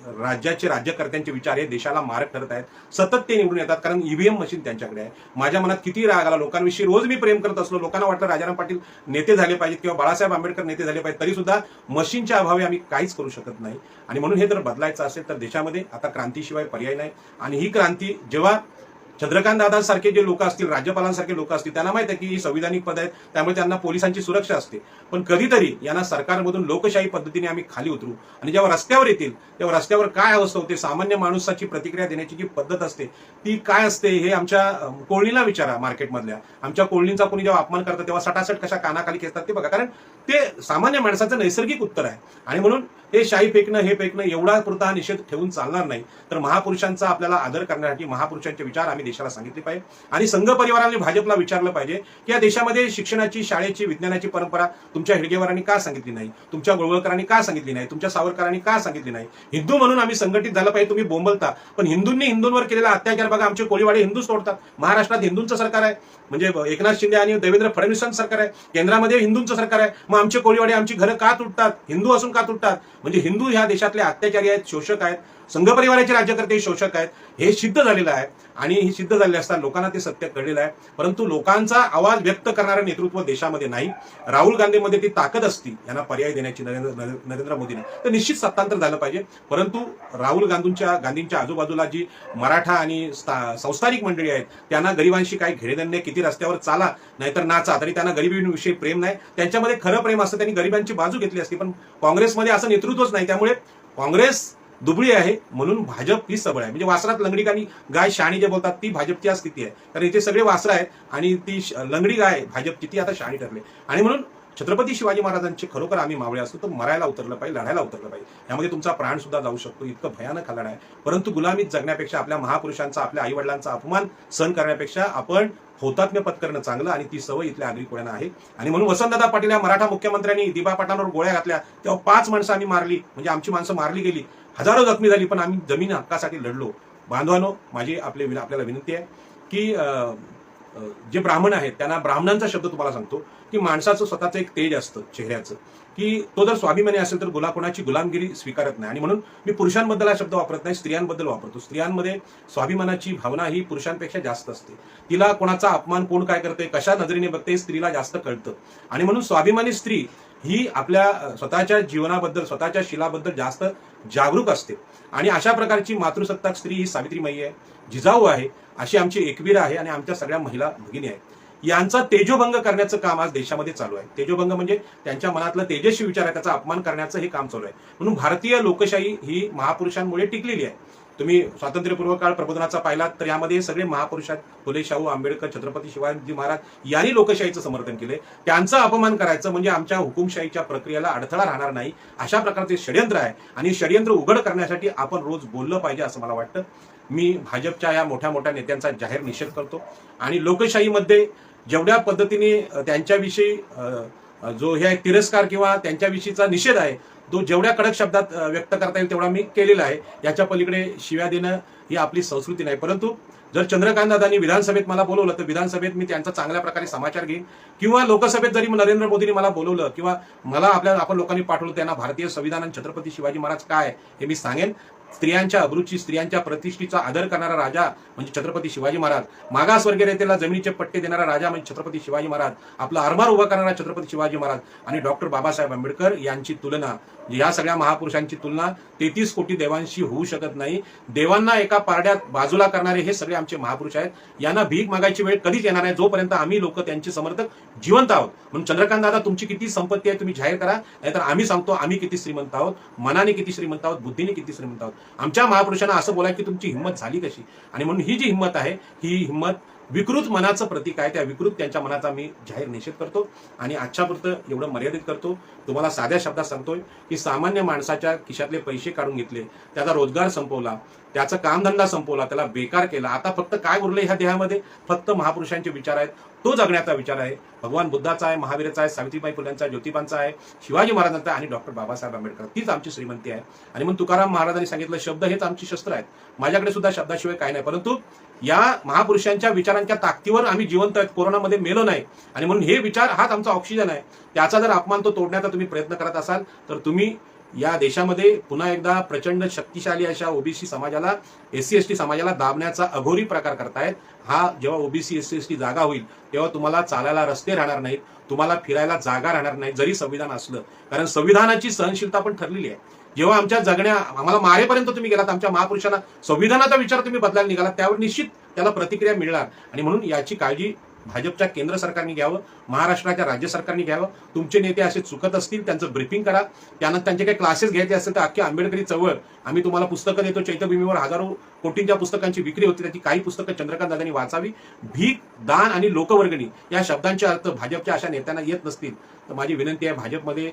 राज्याचे राज्यकर्त्यांचे विचार हे देशाला मारक ठरत आहेत. सतत ते निवडून येतात कारण EVM मशीन त्यांच्याकडे आहे. माझ्या मनात किती राग आला, लोकांविषयी रोज मी प्रेम करत असलो, लोकांना वाटलं राजाराम पाटील नेते झाले पाहिजेत किंवा बाळासाहेब आंबेडकर नेते झाले पाहिजेत, तरी सुद्धा मशीनच्या अभावी आम्ही काहीच करू शकत नाही. आणि म्हणून हे जर बदलायचं असेल तर देशामध्ये आता क्रांतीशिवाय पर्याय नाही. आणि ही क्रांती जेव्हा चंद्रकांत दादांसारखे जे लोक असतील, राज्यपालांसारखे लोक असतील, त्यांना माहित आहे की ही संविधानिक पद आहेत, त्यामुळे त्यांना पोलिसांची सुरक्षा असते. पण कधीतरी यांना सरकारमधून लोकशाही पद्धतीने आम्ही खाली उतरू आणि जेव्हा रस्त्यावर येतील तेव्हा रस्त्यावर काय अवस्था होते, सामान्य माणसाची प्रतिक्रिया देण्याची जी पद्धत असते ती काय असते हे आमच्या कोळणीला विचारा. मार्केटमधल्या आमच्या कोळणींचा कोणी जेव्हा अपमान करतं तेव्हा सटासट कशा कानाखाली खेचतात ते बघा, कारण ते सामान्य माणसाचं नैसर्गिक उत्तर आहे. आणि म्हणून हे शाही फेकणं, हे फेकणं एवढा पुरता निषेध ठेवून चालणार नाही. तर महापुरुषांचा आपल्याला आदर करण्यासाठी महापुरुषांचे विचार आम्ही देशाला सांगितले पाहिजे. आणि संघ परिवाराने भाजपला विचारलं पाहिजे की या देशामध्ये शिक्षणाची, शाळेची, विज्ञानाची परंपरा तुमच्या हेडगेवारांनी का सांगितली नाही, तुमच्या गोळवळकरांनी का सांगितली नाही, तुमच्या सावरकरांनी का सांगितली नाही. हिंदू म्हणून आम्ही संघटित झालं पाहिजे. तुम्ही बोंबलता, पण हिंदूंनी हिंदूंवर केलेला अत्याचार बघा. आमचे कोळीवाडे हिंदूच तोडतात. महाराष्ट्रात हिंदूंचं सरकार आहे, म्हणजे एकनाथ शिंदे आणि देवेंद्र फडणवीसांचं सरकार आहे. केंद्रामध्ये हिंदूंचं सरकार आहे. मग आमचे कोळीवाडे, आमची घरं का तुटतात? हिंदू असून का तुटतात? म्हणजे हिंदू ह्या देशातले अत्याचारी आहेत, शोषक आहेत, संघ परिवाराचे राज्यकर्ते शोषक आहेत, हे सिद्ध झालेलं आहे. आणि हे सिद्ध झालेले असताना लोकांना ते सत्य कळलेलं आहे. परंतु लोकांचा आवाज व्यक्त करणारं नेतृत्व देशामध्ये नाही. राहुल गांधीमध्ये ती ताकद असती यांना पर्याय देण्याची नरेंद्र मोदीने, तर निश्चित सत्तांतर झालं पाहिजे. परंतु राहुल गांधींच्या आजूबाजूला जी मराठा आणि संस्थानिक मंडळी आहेत त्यांना गरिबांशी काही घेणेदेणे, किती रस्त्यावर चाला नाहीतर नाचा, तरी त्यांना गरिबीविषयी प्रेम नाही. त्यांच्यामध्ये खरं प्रेम असतं, त्यांनी गरिबांची बाजू घेतली असती. पण काँग्रेसमध्ये असं नेतृत्वच नाही. त्यामुळे काँग्रेस दुबळी आहे म्हणून भाजप ही सबळ आहे. म्हणजे वासरात लंगडी आणि गाय शहाणी जे बोलतात ती भाजपची आज स्थिती आहे. कारण इथे सगळे वासरं आहेत आणि ती लंगडी गाय भाजपची ती आता शहाणी ठरली. आणि म्हणून छत्रपती शिवाजी महाराजांचे खरोखर आम्ही मावळे असतो तर मरायला उतरलं पाहिजे, लढायला उतरलं पाहिजे. यामध्ये तुमचा प्राण सुद्धा जाऊ शकतो, इतकं भयानक लढा आहे. परंतु गुलामीत जगण्यापेक्षा, आपल्या महापुरुषांचा, आपल्या आई वडिलांचा अपमान सहन करण्यापेक्षा आपण हौतात्म्य पत्करणं चांगलं. आणि ती सवय इथल्या आगरी कोळ्यांना आहे. आणि म्हणून वसंतदादा पाटील या मराठा मुख्यमंत्र्यांनी दिबा पाटलांवर गोळ्या घातल्या तेव्हा 5 माणसं आम्ही मारली, म्हणजे आमची माणसं मारली गेली, हजारो जखमी झाली, पण आम्ही जमीन हक्कासाठी लढलो. बांधवानो, माझी आपल्याला विनंती आहे की जे ब्राह्मण आहेत त्यांना, ब्राह्मणांचा शब्द तुम्हाला सांगतो की माणसाचं स्वतःचं एक तेज असतं चेहऱ्याचं, की तो जर स्वाभिमानी असेल तर कोणाची गुलामगिरी स्वीकारत नाही. आणि म्हणून मी पुरुषांबद्दल हा शब्द वापरत नाही, स्त्रियांबद्दल वापरतो. स्त्रियांमध्ये स्वाभिमानाची भावना ही पुरुषांपेक्षा जास्त असते. तिला कोणाचा अपमान कोण काय करते, कशा नजरेने बघते, स्त्रीला जास्त कळतं. आणि म्हणून स्वाभिमानी स्त्री ही आपल्या स्वतःच्या जीवनाबद्दल, स्वतःच्या शीलाबद्दल जास्त जागरूक असते. आणि अशा प्रकारची मातृसत्ताक स्त्री ही सावित्रीमाई आहे, जिजाऊ आहे, अशी आमची एकवीर आहे आणि आमच्या सगळ्या महिला भगिनी आहेत. यांचा तेजोभंग करण्याचं काम आज देशामध्ये चालू आहे. तेजोभंग म्हणजे त्यांच्या मनातलं तेजस्वी विचार आहे त्याचा अपमान करण्याचं हे काम चालू आहे. म्हणून भारतीय लोकशाही ही महापुरुषांमुळे टिकलेली आहे. तुम्ही स्वातंत्र्यपूर्व काळ प्रबोधनाचा पाहिलात तर यामध्ये सगळे महापुरुष आहेत. फुले, शाहू, आंबेडकर, छत्रपती शिवाजी महाराज यांनी लोकशाहीचं समर्थन केले. त्यांचा अपमान करायचं म्हणजे आमच्या हुकुमशाहीच्या प्रक्रियेला अडथळा राहणार नाही अशा प्रकारचे षडयंत्र आहे आणि षडयंत्र उघड करण्यासाठी आपण रोज बोललं पाहिजे असं मला वाटतं. मी भाजपच्या या मोठ्या मोठ्या नेत्यांचा जाहीर निषेध करतो आणि लोकशाहीमध्ये जेवढ्या पद्धतीने त्यांच्याविषयी जो हे तिरस्कार किंवा त्यांच्याविषयीचा निषेध आहे तो जेवढ्या कडक शब्दात व्यक्त करता येईल तेवढा मी केलेला आहे. याच्या पलीकडे शिव्या देणं ही आपली संस्कृती नाही. परंतु जर चंद्रकांत दादांनी विधानसभेत मला बोलवलं तर विधानसभेत मी त्यांचा चांगल्या प्रकारे समाचार घेईन किंवा लोकसभेत जरी नरेंद्र मोदींनी मला बोलवलं किंवा मला आपण लोकांनी पाठवलं त्यांना भारतीय संविधान आणि छत्रपती शिवाजी महाराज काय हे मी सांगेन. स्त्रियांच्या अब्रूची, स्त्रियांच्या प्रतिष्ठेचा आदर करणारा राजा म्हणजे छत्रपती शिवाजी महाराज, मागासवर्गीय नेत्याला जमिनीचे पट्टे देणारा राजा म्हणजे छत्रपती शिवाजी महाराज, आपला आरमार उभा करणारा छत्रपती शिवाजी महाराज आणि डॉक्टर बाबासाहेब आंबेडकर यांची तुलना, या सगळ्या महापुरुषांची तुलना 33 कोटी देवांशी होऊ शकत नाही. देवांना एका पारड्यात बाजूला करणारे हे सगळे आमचे महापुरुष आहेत. यांना भीक मागायची वेळ कधीच येणार नाही जोपर्यंत आम्ही लोक त्यांचे समर्थक जिवंत आहोत. म्हणून चंद्रकांत दादा तुमची किती संपत्ती आहे तुम्ही जाहीर करा, नाहीतर आम्ही सांगतो आम्ही किती श्रीमंत आहोत, मनाने किती श्रीमंत आहोत, बुद्धीने किती श्रीमंत आहोत. आमच्या महापुरुषांना असं बोलाय की तुमची हिंमत झाली कशी. आणि म्हणून ही जी हिंमत आहे ही हिंमत विकृत मनाचं प्रतीक आहे. त्या विकृत त्यांच्या मनाचा मी जाहीर निषेध करतो आणि आजच्यापुरतं एवढं मर्यादित करतो. तुम्हाला साध्या शब्दात सांगतोय की सामान्य माणसाच्या खिशातले पैसे काढून घेतले, त्याचा रोजगार संपवला, त्याचा कामधंदा संपवला, त्याला बेकार केला. आता फक्त काय उरले ह्या देहामध्ये? फक्त महापुरुषांचे विचार आहेत. तो जगण्याचा विचार आहे. भगवान बुद्धाचा आहे, महावीराचा आहे, सावित्रीबाई फुल्यांचा, ज्योतिबांचा आहे, शिवाजी महाराजांचा आणि डॉक्टर बाबासाहेब आंबेडकर. तीच आमची श्रीमंती आहे. आणि म्हणून तुकाराम महाराजांनी सांगितलं शब्द हेच आमची शस्त्र आहेत. माझ्याकडे सुद्धा शब्दाशिवाय काय नाही. परंतु या महापुरुषांच्या विचारांच्या ताकदीवर आम्ही जिवंत आहेत, कोरोनामध्ये मेलो नाही. आणि म्हणून हे विचार हाच आमचा ऑक्सिजन आहे. त्याचा जर अपमान तो तोडण्याचा तुम्ही प्रयत्न करत असाल तर तुम्ही या देशामध्ये पुन्हा एकदा प्रचंड शक्तिशाली अशा ओबीसी समाजाला, एससी एसटी समाजाला दाबण्याचा अघोरी प्रकार करतायत. हा जेव्हा ओबीसी एससी एसटी जागा होईल तेव्हा तुम्हाला चालायला रस्ते राहणार नाहीत, तुम्हाला फिरायला जागा राहणार नाही जरी संविधान असलं. कारण संविधानाची सहनशीलता पण ठरलेली आहे. जेव्हा आमच्या जगण्या आम्हाला मारेपर्यंत तुम्ही गेलात, आमच्या महापुरुषांना संविधानाचा विचार तुम्ही बदलायला निघाला, त्यावर निश्चित त्याला प्रतिक्रिया मिळणार. आणि म्हणून याची काळजी भाजपच्या केंद्र सरकारने घ्यावं, महाराष्ट्राच्या राज्य सरकारने घ्यावं. तुमचे नेते असे चुकत असतील त्यांचं ब्रीफिंग करा. त्यानंतर त्यांचे काही क्लासेस घ्यायचे असेल तर अख्खी आंबेडकरी चळवळ आम्ही तुम्हाला पुस्तकं देतो. चैत्यभूमीवर हजारो कोटींच्या पुस्तकांची विक्री होती, त्याची काही पुस्तकं चंद्रकांत दादांनी वाचावी. भीक, दान आणि लोकवर्गणी या शब्दांचे अर्थ भाजपच्या अशा नेत्यांना येत नसतील तर माझी विनंती आहे, भाजपमध्ये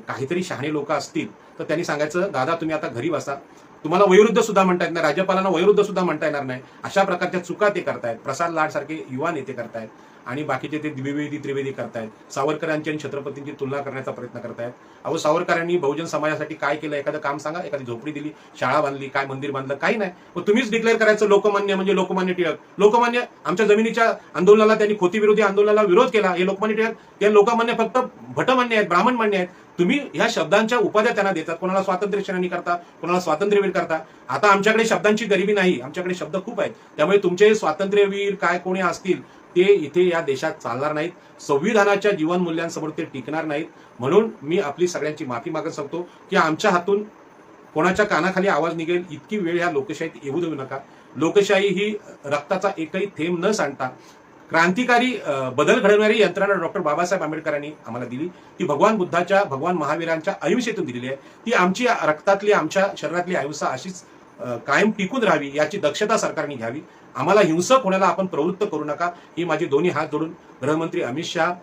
काहीतरी शहाणे लोक असतील तर त्यांनी सांगायचं दादा तुम्ही आता घरी बसा. तुम्हाला वयोवृद्ध सुद्धा म्हणता येत नाही, राज्यपालांना वयोवृद्ध सुद्धा म्हणता येणार नाही. अशा प्रकारच्या चुका ते करतायत. प्रसाद लाड सारखे युवा नेते करतायत आणि बाकीचे ते द्विवेदी त्रिवेदी करतायत. सावरकरांची आणि छत्रपतींची तुलना करण्याचा प्रयत्न करतायत. अहो सावरकरांनी बहुजन समाजासाठी काय केलं? एखादं काम सांगा. एखादी झोपडी दिली, शाळा बांधली, काय मंदिर बांधलं? काही नाही. मग तुम्हीच डिक्लेअर करायचं लोकमान्य म्हणजे लोकमान्य टिळक. लोकमान्य आमच्या जमिनीच्या आंदोलनाला, त्यांनी खोतीविरोधी आंदोलनाला विरोध केला. हे लोकमान्य टिळक, ते लोकमान्य फक्त भटमान्य आहेत, ब्राह्मण मान्य आहेत. तुम्ही ह्या शब्दांच्या उपाध्या त्यांना देतात. कोणाला स्वातंत्र्य सेनानी करता, कोणाला स्वातंत्र्यवीर करता. आता आमच्याकडे शब्दांची गरिबी नाही, आमच्याकडे शब्द खूप आहेत. त्यामुळे तुमचे स्वातंत्र्यवीर काय कोणी असतील ते इथे या देशात चालणार नाहीत. संविधानाच्या जीवन मूल्यांसमोर ते टिकणार नाहीत. म्हणून मी आपली सगळ्यांची माफी मागत सांगतो की आमच्या हातून कोणाच्या कानाखाली आवाज निघेल इतकी वेळ ह्या लोकशाहीत येऊ देऊ नका. लोकशाही ही रक्ताचा एकही थेंब न सांडता क्रांतिकारी बदल घडवणारी यंत्रणा डॉक्टर बाबासाहेब आंबेडकरांनी आम्हाला दिली. ती भगवान बुद्धाच्या, भगवान महावीरांच्या अहिंसेतून दिलेली आहे. ती आमची रक्तातली, आमच्या शरीरातली अहिंसा अशीच कायम टिकून राहावी याची दक्षता सरकारने घ्यावी. आम्हाला हिंसक होण्याला आपण प्रवृत्त करू नका ही माझी दोन्ही हात जोडून गृहमंत्री अमित शहा,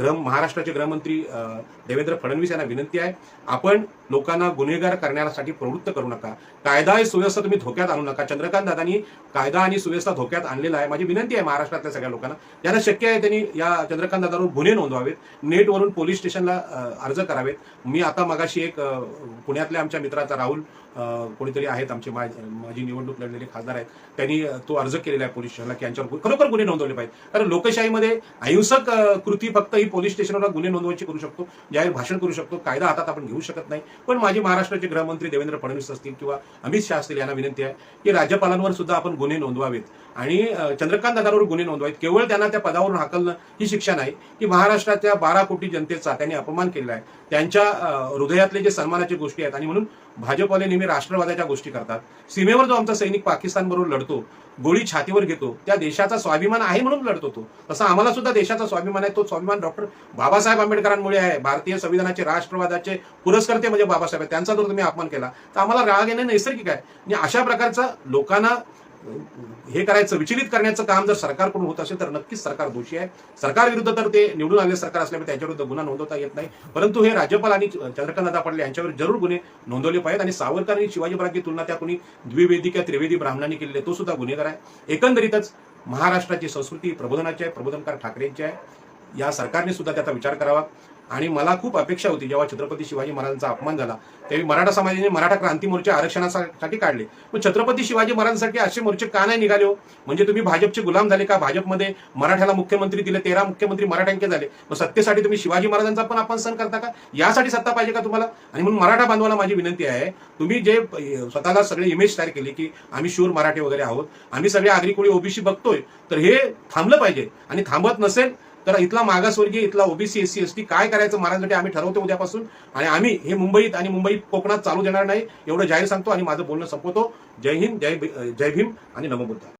महाराष्ट्राचे गृहमंत्री देवेंद्र फडणवीस यांना विनंती आहे. आपण लोकांना गुन्हेगार करण्यासाठी प्रवृत्त करू नका. कायदा आणि सुव्यवस्था तुम्ही धोक्यात आणू नका. चंद्रकांत दादांनी कायदा आणि सुव्यवस्था धोक्यात आणलेला आहे. माझी विनंती आहे महाराष्ट्रातल्या सगळ्या लोकांना, ज्यांना शक्य आहे त्यांनी या चंद्रकांत दादांवर गुन्हे नोंदवावेत, नेटवरून पोलीस स्टेशनला अर्ज करावेत. मी आता मगाशी एक पुण्यातल्या आमच्या मित्राचा राहुल कोणीतरी आहेत आमचे माझी निवडणूक लढलेले खासदार आहेत, त्यांनी तो अर्ज केलेला आहे पोलीस स्टेशनला की यांच्यावर खरोखर गुन्हे नोंदवले पाहिजे. कारण लोकशाहीमध्ये अहिंसक कृती फक्त ही पोलीस स्टेशनवर गुन्हे नोंदवायची करू शकतो, जाहीर भाषण करू शकतो, कायदा हातात आपण घेऊ शकत नाही. पण माझी महाराष्ट्राचे गृहमंत्री देवेंद्र फडणवीस असतील किंवा अमित शहा असतील यांना विनंती आहे की राज्यपालांवर सुद्धा आपण गुन्हे नोंदवावेत आणि चंद्रकांत दादांवर गुन्हे नोंदवावेत. केवळ त्यांना त्या पदावरून हाकलणं ही शिक्षा नाही की महाराष्ट्राच्या 12 कोटी जनतेचा त्यांनी अपमान केलेला आहे. त्यांच्या हृदयातले जे सन्मानाची गोष्टी आहेत. आणि म्हणून भाजपवाले नेहमी राष्ट्रवादाच्या गोष्टी करतात. सीमेवर जो आमचा सैनिक पाकिस्तानबरोबर लढतो, गोळी छातीवर घेतो, त्या देशाचा स्वाभिमान आहे म्हणून लढतो तो. तसा आम्हाला सुद्धा देशाचा स्वाभिमान आहे. तो स्वाभिमान डॉक्टर बाबासाहेब आंबेडकरांमुळे आहे. भारतीय संविधानाचे राष्ट्रवादाचे पुरस्कर्ते म्हणजे बाबासाहेब आहेत. त्यांचा जर तुम्ही अपमान केला तर आम्हाला राग येणे नैसर्गिक आहे. म्हणजे अशा प्रकारचा लोकांना हे करायचं, विचलित करण्याचं काम जर सरकारकडून होत असेल तर नक्कीच सरकार दोषी आहे. सरकार विरुद्ध तर ते निवडून आलेले सरकार असल्यामुळे त्यांच्याविरुद्ध गुन्हा नोंदवता येत नाही. परंतु हे राज्यपाल आणि चंद्रकांतदादा पाटील यांच्यावर जरूर गुन्हे नोंदवले पाहिजेत. आणि सावरकर आणि शिवाजी महाराजांची तुलना त्या कोणी द्विवेदी किंवा त्रिवेदी ब्राह्मणांनी केलेली आहे, तो सुद्धा गुन्हेगार आहे. एकंदरीतच महाराष्ट्राची संस्कृती प्रबोधनाची आहे, प्रबोधनकार ठाकरेंची आहे. या सरकारने सुद्धा त्याचा विचार करावा. आणि मला खूप अपेक्षा होती जेव्हा छत्रपती शिवाजी महाराजांचा अपमान झाला त्यावेळी मराठा समाजाने मराठा क्रांती मोर्चे आरक्षणासाठी काढले. पण छत्रपती शिवाजी महाराजांसाठी असे मोर्चे का नाही निघाले हो? म्हणजे तुम्ही भाजपचे गुलाम झाले का? भाजपमध्ये मराठ्याला मुख्यमंत्री दिले, 13 मुख्यमंत्री मराठ्यांचे झाले. मग सत्तेसाठी तुम्ही शिवाजी महाराजांचा पण अपमान सहन करता का? यासाठी सत्ता पाहिजे का तुम्हाला? आणि म्हणून मराठा बांधवांना माझी विनंती आहे, तुम्ही जे स्वतःला सगळे इमेज तयार केली की आम्ही शूर मराठे वगैरे आहोत, आम्ही सगळे आगरी कोळी ओबीसी बघतोय, तर हे थांबलं पाहिजे. आणि थांबत नसेल तर इथला मागासवर्गीय, इथला ओबीसी, एससी, एसटी काय करायचं महाराजांसाठी आम्ही ठरवतो उद्यापासून. आणि आम्ही हे मुंबईत आणि मुंबईत कोकणात चालू देणार नाही एवढं जाहीर सांगतो आणि माझं बोलणं संपवतो. जय हिंद, जय भीम आणि नमो बुद्धाय.